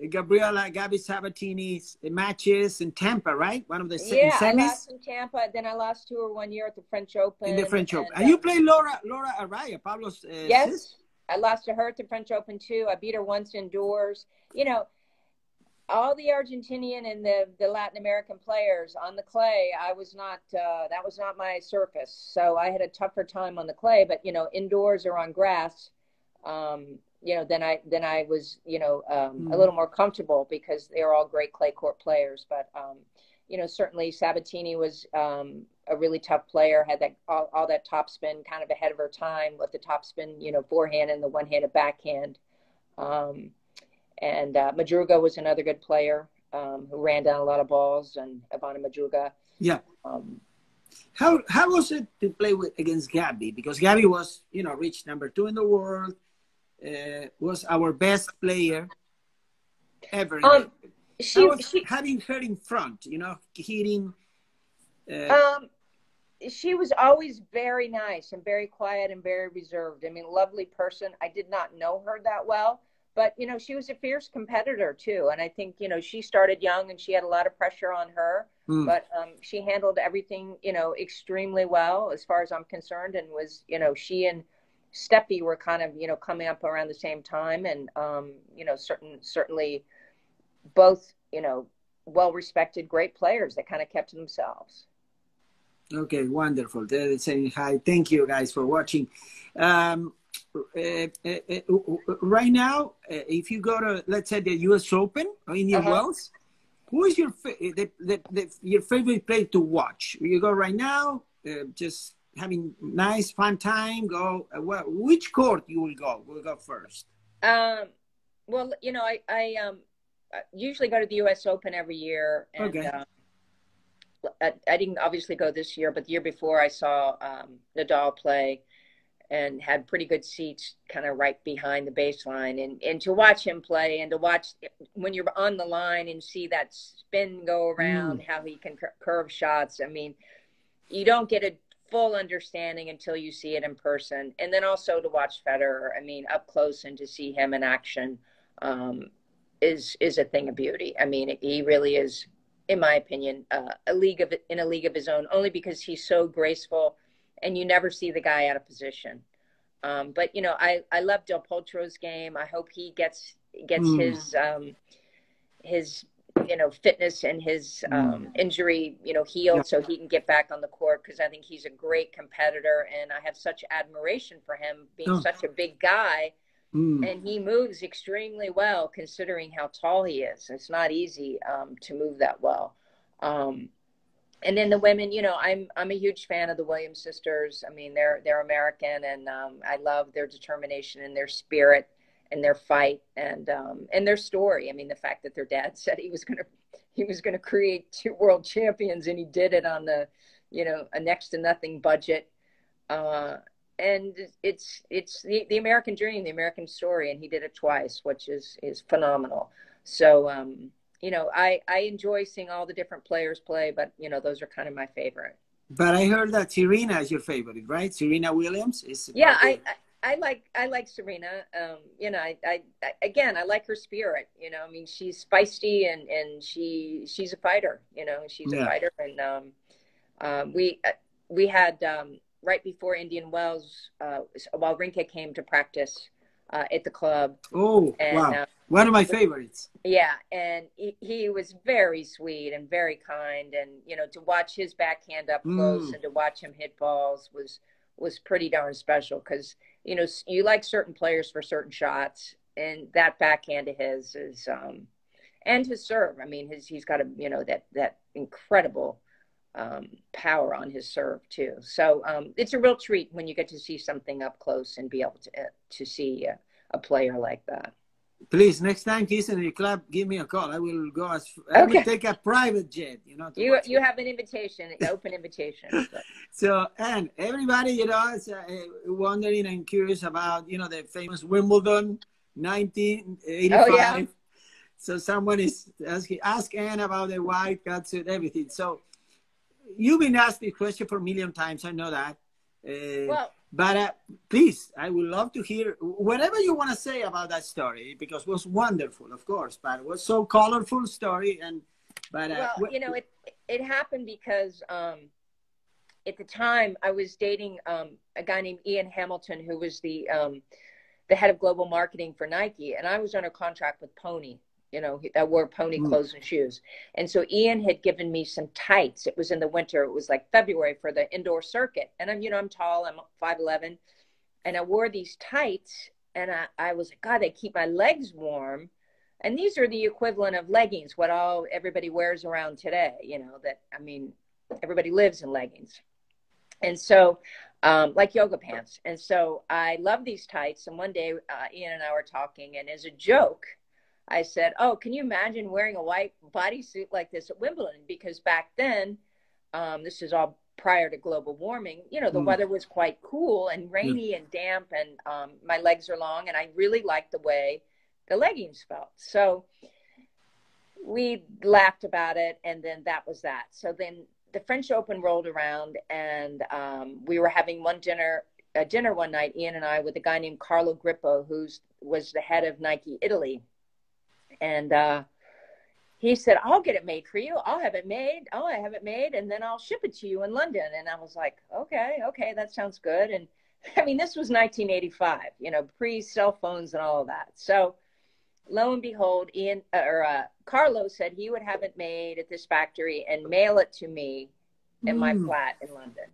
Gabi Sabatini's matches in Tampa, right? One of the Yeah, I semis. lost in Tampa. Then I lost to her 1 year at the French Open. In the French Open. And you play Laura Araya, Pablo's yes, sis? I lost to her at the French Open too. I beat her once indoors. You know, all the Argentinian and the Latin American players on the clay, I was not, that was not my surface. So I had a tougher time on the clay, but, you know, indoors or on grass, you know, then I was, you know, a little more comfortable because they were all great clay court players. But, you know, certainly Sabatini was a really tough player, had that all that topspin kind of ahead of her time with the topspin, you know, forehand and the one-handed backhand. And Madruga was another good player who ran down a lot of balls, and Ivana Madruga. Yeah. How was it to play against Gabi? Because Gabi was, you know, reached #2 in the world, was our best player ever. Having her in front, you know, hitting. She was always very nice and very quiet and very reserved. I mean, lovely person. I did not know her that well. But, you know, she was a fierce competitor, too. And I think, you know, she started young and she had a lot of pressure on her. But she handled everything, you know, extremely well as far as I'm concerned. And was, you know, she and Steffi were kind of, you know, coming up around the same time. And, you know, certainly both, you know, well-respected, great players that kind of kept to themselves. Okay, wonderful. They're saying hi. Thank you, guys, for watching. Right now, if you go to, let's say, the U.S. Open or Indian Wells, who is your your favorite player to watch? You go right now, just having nice, fun time. Go. Which court you will go? We'll go first. Well, you know, I usually go to the U.S. Open every year, and I didn't obviously go this year, but the year before I saw Nadal play. And had pretty good seats kind of right behind the baseline. And to watch him play and to watch when you're on the line and see that spin go around, how he can curve shots. I mean, you don't get a full understanding until you see it in person. And then also to watch Federer, I mean, up close and to see him in action is a thing of beauty. I mean, he really is, in my opinion, in a league of his own, only because he's so graceful. And you never see the guy out of position. But, you know, I love Del Potro's game. I hope he gets his, you know, fitness and his injury, you know, healed so he can get back on the court, because I think he's a great competitor. And I have such admiration for him being such a big guy. And he moves extremely well considering how tall he is. It's not easy to move that well. And then the women, you know, I'm a huge fan of the Williams sisters. I mean, they're American, and I love their determination and their spirit and their fight and their story. I mean, the fact that their dad said he was gonna create 2 world champions, and he did it on the, you know, a next to nothing budget. And it's the American dream, the American story, and he did it twice, which is phenomenal. So. You know, I enjoy seeing all the different players play, but, you know, those are kind of my favorite. But I heard that Serena is your favorite, right? Serena Williams is. Yeah, I like Serena. You know, I like her spirit. You know, I mean, she's feisty and she's a fighter. You know, she's a fighter. And we had right before Indian Wells, Wawrinka came to practice at the club. Oh, and, wow. One of my favorites. Yeah, and he was very sweet and very kind, and, you know, to watch his backhand up close and to watch him hit balls was pretty darn special, because, you know, you like certain players for certain shots, and that backhand of his is and his serve. I mean, he's got a, you know, that incredible power on his serve too. So it's a real treat when you get to see something up close and be able to see a player like that. Please, next time he's in the club, give me a call. I will go. I will Okay. take a private jet. You know. You have an invitation, an open invitation. So, and everybody, you know, is wondering and curious about, you know, the famous Wimbledon 1985. Oh, yeah. So someone is ask Anne about the white catsuit, everything. So you've been asked this question for a million times. I know that. But please, I would love to hear whatever you want to say about that story, because it was wonderful, of course, but it was so colorful story. But you know, it happened because at the time I was dating a guy named Ian Hamilton, who was the head of global marketing for Nike, and I was under contract with Pony. You know, I wore Pony clothes and shoes. And so Ian had given me some tights. It was in the winter. It was like February for the indoor circuit. And I'm tall, I'm 5'11". And I wore these tights and I was like, God, they keep my legs warm. And these are the equivalent of leggings, what everybody wears around today, you know, everybody lives in leggings. And so, like yoga pants. And so I love these tights. And one day Ian and I were talking, and as a joke, I said, oh, can you imagine wearing a white bodysuit like this at Wimbledon? Because back then, this is all prior to global warming, you know, the weather was quite cool and rainy and damp, and my legs are long, and I really liked the way the leggings felt. So we laughed about it, and then that was that. So then the French Open rolled around, and we were having a dinner one night, Ian and I, with a guy named Carlo Grippo, was the head of Nike Italy. And he said, I'll get it made for you. I'll have it made. Oh, I have it made. And then I'll ship it to you in London. And I was like, okay, that sounds good. And I mean, this was 1985, you know, pre-cell phones and all of that. So lo and behold, Carlo said he would have it made at this factory and mail it to me in my flat in London.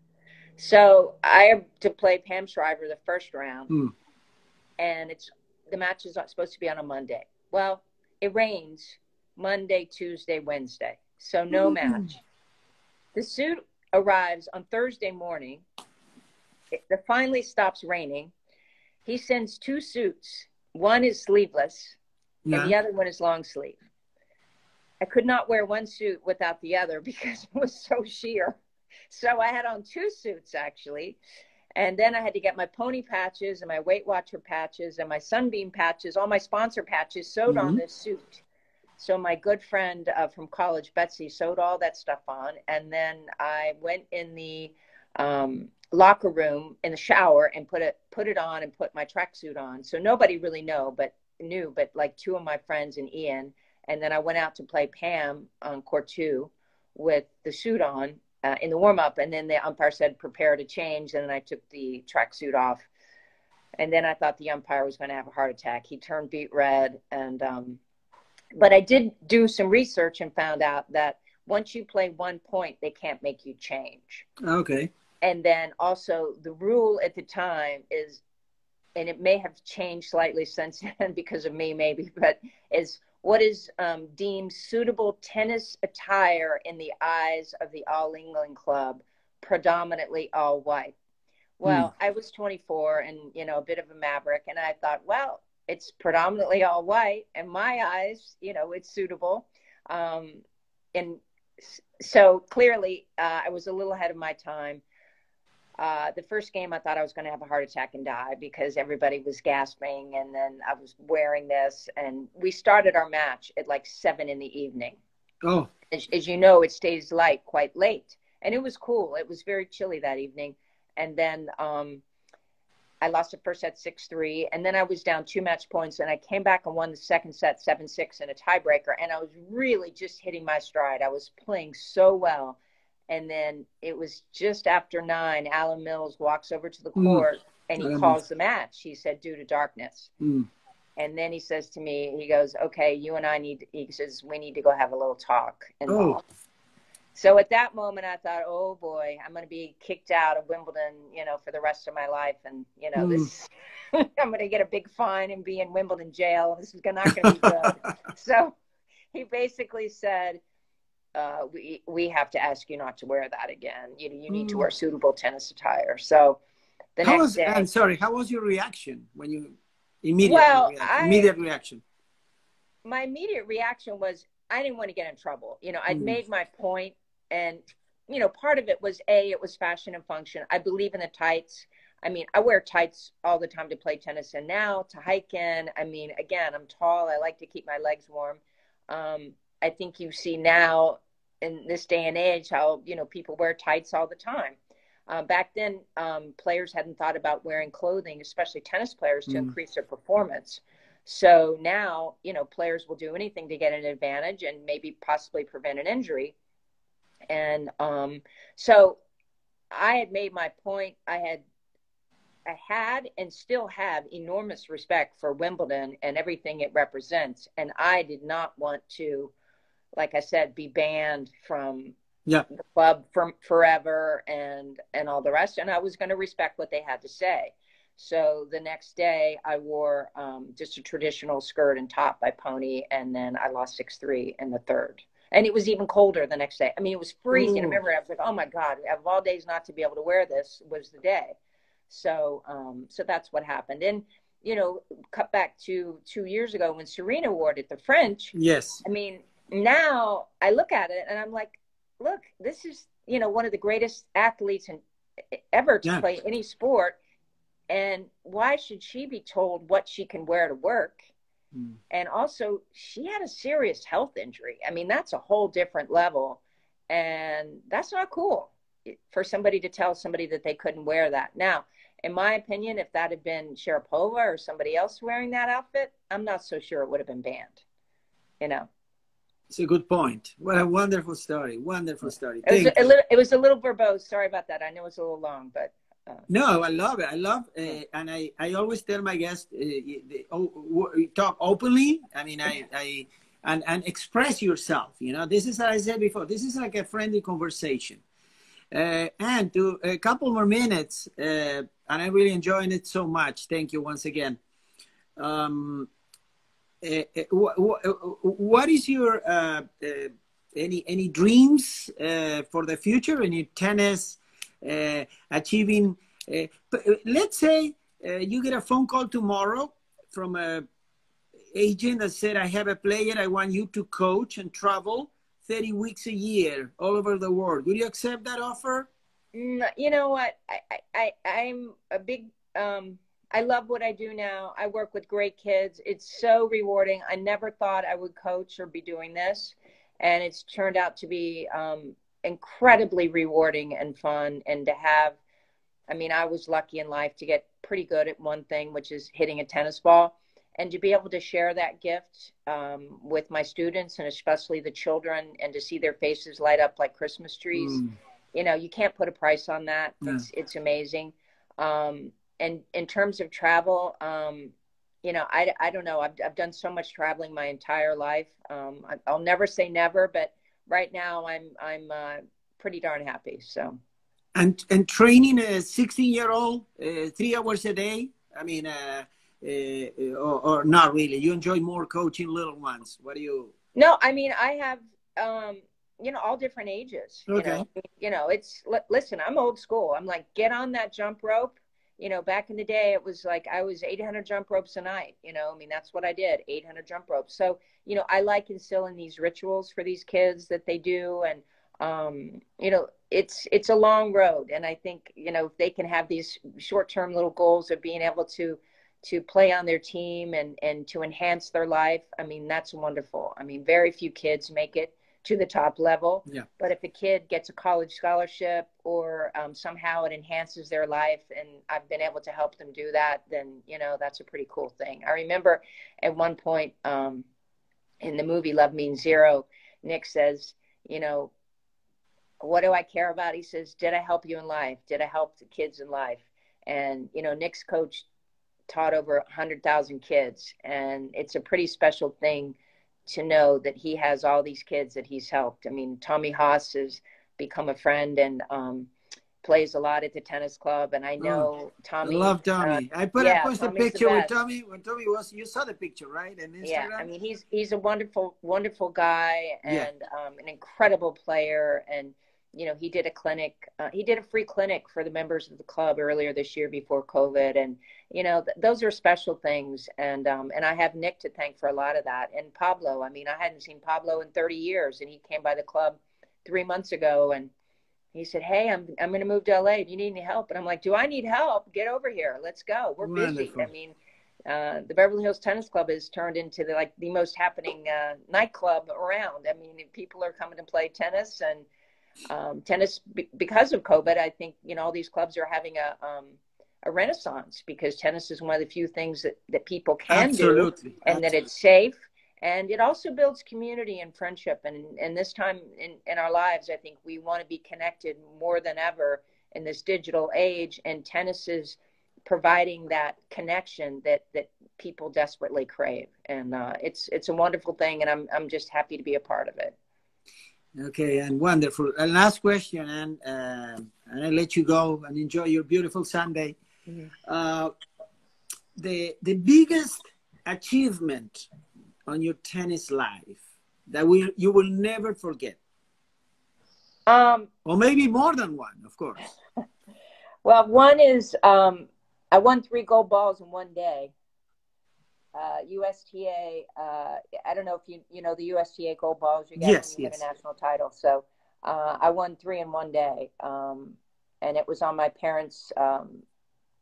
So I have to play Pam Shriver the first round. And the match is supposed to be on a Monday. Well, it rains Monday, Tuesday, Wednesday. So no match. The suit arrives on Thursday morning. It finally stops raining. He sends 2 suits. One is sleeveless and the other one is long sleeve. I could not wear one suit without the other because it was so sheer. So I had on 2 suits actually. And then I had to get my Pony patches and my Weight Watcher patches and my Sunbeam patches, all my sponsor patches sewed on this suit. So my good friend from college, Betsy, sewed all that stuff on. And then I went in the locker room in the shower and put it on and put my tracksuit on. So nobody really knew, but like 2 of my friends and Ian. And then I went out to play Pam on court 2 with the suit on. In the warm-up, and then the umpire said, prepare to change, and then I took the tracksuit off. And then I thought the umpire was going to have a heart attack. He turned beet red. And but I did do some research and found out that once you play 1 point, they can't make you change. Okay. And then also the rule at the time is, and it may have changed slightly since then because of me maybe, but is what is deemed suitable tennis attire in the eyes of the All England Club, predominantly all white. Well, I was 24 and, you know, a bit of a maverick. And I thought, well, it's predominantly all white. And my eyes, you know, it's suitable. And so clearly I was a little ahead of my time. The first game, I thought I was going to have a heart attack and die because everybody was gasping. And then I was wearing this. And we started our match at like 7 p.m. Oh. As you know, it stays light quite late. And it was cool. It was very chilly that evening. And then I lost the first set 6-3. And then I was down 2 match points. And I came back and won the second set 7-6 in a tiebreaker. And I was really just hitting my stride. I was playing so well. And then it was just after 9, Alan Mills walks over to the court and he calls the match. He said, due to darkness. And then he says to me, he goes, okay, you and I he says, we need to go have a little talk. And so at that moment, I thought, oh boy, I'm going to be kicked out of Wimbledon, you know, for the rest of my life. And, you know, this, I'm going to get a big fine and be in Wimbledon jail. This is not going to be good. So he basically said, we have to ask you not to wear that again. You need to Mm. wear suitable tennis attire. So the How next was, day, I'm sorry, how was your reaction when you well, immediate reaction? my immediate reaction was I didn't want to get in trouble. I'd Mm. made my point, and part of it was it was fashion and function. I believe in the tights. I mean, I wear tights all the time to play tennis, and now to hike in. I mean, again, I'm tall. I like to keep my legs warm. I think you see now in this day and age how people wear tights all the time. Back then, players hadn't thought about wearing clothing, especially tennis players, to increase their performance. So now, players will do anything to get an advantage and maybe possibly prevent an injury. And so I had made my point. I had and still have enormous respect for Wimbledon and everything it represents. And I did not want to, like I said, be banned from Yeah. the club from forever and all the rest. And I was going to respect what they had to say. So the next day I wore just a traditional skirt and top by Pony. And then I lost 6-3 in the third. And it was even colder the next day. I mean, it was freezing. I remember I was like, oh my God, of all days not to be able to wear this was the day. So, so that's what happened. And, cut back to 2 years ago when Serena wore it at the French. Yes. I mean, now I look at it and I'm like, look, this is, one of the greatest athletes ever to play any sport. And why should she be told what she can wear to work? Mm. And also, she had a serious health injury. I mean, that's a whole different level. And that's not cool for somebody to tell somebody that they couldn't wear that. Now, in my opinion, if that had been Sharapova or somebody else wearing that outfit, I'm not so sure it would have been banned. It's a good point. What a wonderful story. Wonderful story. It was a little verbose. Sorry about that. I know it's a little long, but. No, I love it. I love, and I always tell my guests, talk openly. I mean, and express yourself. This is, as I said before, this is like a friendly conversation. And to a couple more minutes, and I'm really enjoying it so much. Thank you once again. What is your any dreams for the future? Any tennis achieving? Let's say you get a phone call tomorrow from a agent that said, "I have a player. I want you to coach and travel 30 weeks a year all over the world." Would you accept that offer? You know what? I'm a big. I love what I do now. I work with great kids. It's so rewarding. I never thought I would coach or be doing this. And it's turned out to be incredibly rewarding and fun. And to have, I mean, I was lucky in life to get pretty good at one thing, which is hitting a tennis ball. And to be able to share that gift with my students and especially the children and to see their faces light up like Christmas trees, you can't put a price on that. Yeah. It's amazing. And in terms of travel, I don't know. I've done so much traveling my entire life. I'll never say never, but right now I'm pretty darn happy. So. And training a 16-year-old 3 hours a day. I mean, or not really. You enjoy more coaching little ones. What do you? No, I mean I have all different ages. Okay. Listen, I'm old school. I'm like, get on that jump rope. Back in the day, it was like I was 800 jump ropes a night. I mean, that's what I did, 800 jump ropes. So, I like instilling these rituals for these kids that they do. And, it's a long road. And I think, if they can have these short-term little goals of being able to play on their team and to enhance their life, I mean, that's wonderful. I mean, very few kids make it to the top level. Yeah. But if a kid gets a college scholarship or somehow it enhances their life and I've been able to help them do that, then, that's a pretty cool thing. I remember at one point in the movie Love Means Zero, Nick says, what do I care about? He says, did I help you in life? Did I help the kids in life? And, Nick's coach taught over 100,000 kids. And it's a pretty special thing to know that he has all these kids that he's helped. I mean, Tommy Haas has become a friend and plays a lot at the tennis club, and I know Tommy. I love Tommy. I posted a picture with Tommy when Tommy was. You saw the picture, right? And Instagram. Yeah, I mean he's a wonderful guy and an incredible player. And you know, he did a clinic. He did a free clinic for the members of the club earlier this year before COVID. And you know, those are special things. And I have Nick to thank for a lot of that. And Pablo. I mean, I hadn't seen Pablo in 30 years, and he came by the club 3 months ago, and he said, "Hey, I'm going to move to LA. Do you need any help?" And I'm like, "Do I need help? Get over here. Let's go. We're busy." I mean, the Beverly Hills Tennis Club has turned into the most happening nightclub around. I mean, people are coming to play tennis, and tennis because of COVID. I think, you know, all these clubs are having a renaissance, because tennis is one of the few things that people can do, and that it's safe. And it also builds community and friendship. And this time in our lives, I think we want to be connected more than ever in this digital age. And tennis is providing that connection that people desperately crave. And it's a wonderful thing. And I'm just happy to be a part of it. Okay, and wonderful. And last question, and I'll let you go and enjoy your beautiful Sunday. Mm-hmm. The biggest achievement on your tennis life that you will never forget? Or maybe more than one, of course. Well, one is I won 3 gold balls in one day. USTA, I don't know if you know the USTA gold balls you get when you win a national title. So I won 3 in one day. And it was on my parents'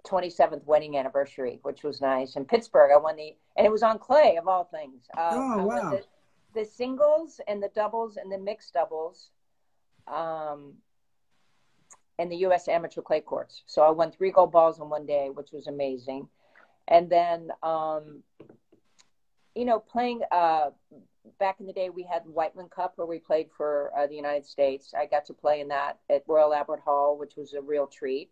27th wedding anniversary, which was nice. In Pittsburgh, I won and it was on clay, of all things. Wow. The singles and the doubles and the mixed doubles, and the U.S. amateur clay courts. So I won 3 gold balls in one day, which was amazing. And then, you know, playing, back in the day, we had Whiteman Cup where we played for the United States. I got to play in that at Royal Albert Hall, which was a real treat.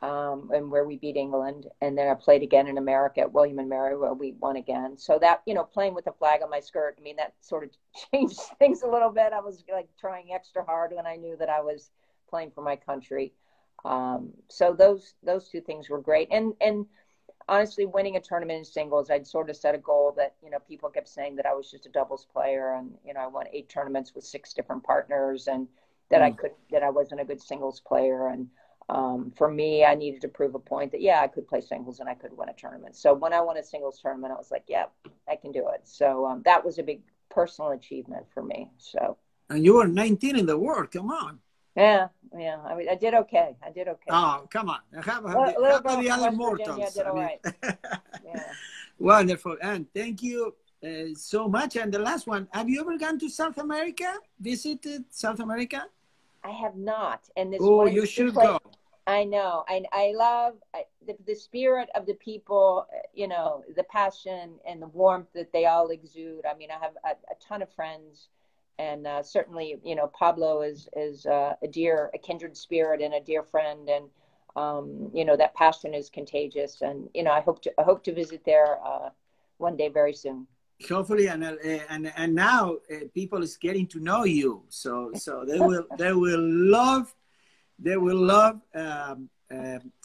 And where we beat England. And then I played again in America at William and Mary, where we won again. So that, you know, playing with the flag on my skirt, I mean, that sort of changed things a little bit. I was like trying extra hard when I knew that I was playing for my country. So those 2 things were great. And honestly, winning a tournament in singles, I'd sort of set a goal that, you know, people kept saying that I was just a doubles player. And, you know, I won 8 tournaments with 6 different partners, and that I wasn't a good singles player. And, for me, I needed to prove a point that, I could play singles and I could win a tournament. So when I won a singles tournament, I was like, I can do it. So that was a big personal achievement for me. So. And you were 19 in the world. Come on. Yeah. I mean, I did okay. Oh, come on. How about the other mortals? I did all right. Wonderful. And thank you so much. And the last one, have you ever gone to South America? Visited South America? I have not. And this you should go. I know. I love the spirit of the people, you know, the passion and the warmth that they all exude. I mean, I have a ton of friends, and certainly, you know, Pablo is a kindred spirit and a dear friend. And, you know, that passion is contagious. And, you know, I hope to visit there one day very soon. Hopefully, and now people is getting to know you, so they will love.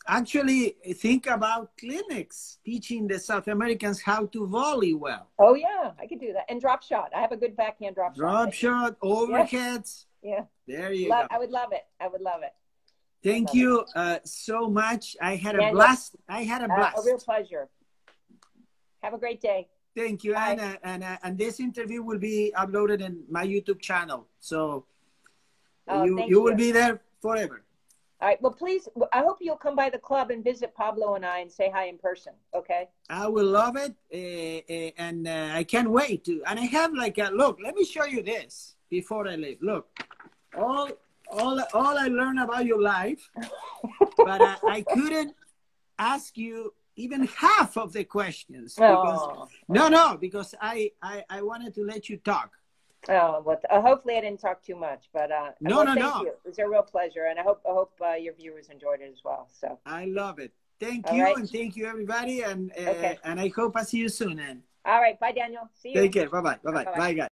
Actually, think about clinics teaching the South Americans how to volley well. Oh yeah, I could do that. And drop shot. I have a good backhand drop shot. Drop shot, overheads. Yeah. There you go. I would love it. Thank you so much. I had a blast. A real pleasure. Have a great day. Thank you, Anna. And this interview will be uploaded in my YouTube channel. So you will be there forever. All right. Well, please, I hope you'll come by the club and visit Pablo and I and say hi in person. Okay. I will love it. And I can't wait to. And I have look, let me show you this before I leave. Look, all I learned about your life, but I couldn't ask you even half of the questions. Because I wanted to let you talk. Oh, well, hopefully I didn't talk too much, but thank you. It was a real pleasure, and I hope your viewers enjoyed it as well. So I love it. Thank you, and thank you everybody, and I hope I see you soon. And all right, bye, Daniel. See you. Take care. Bye, guys.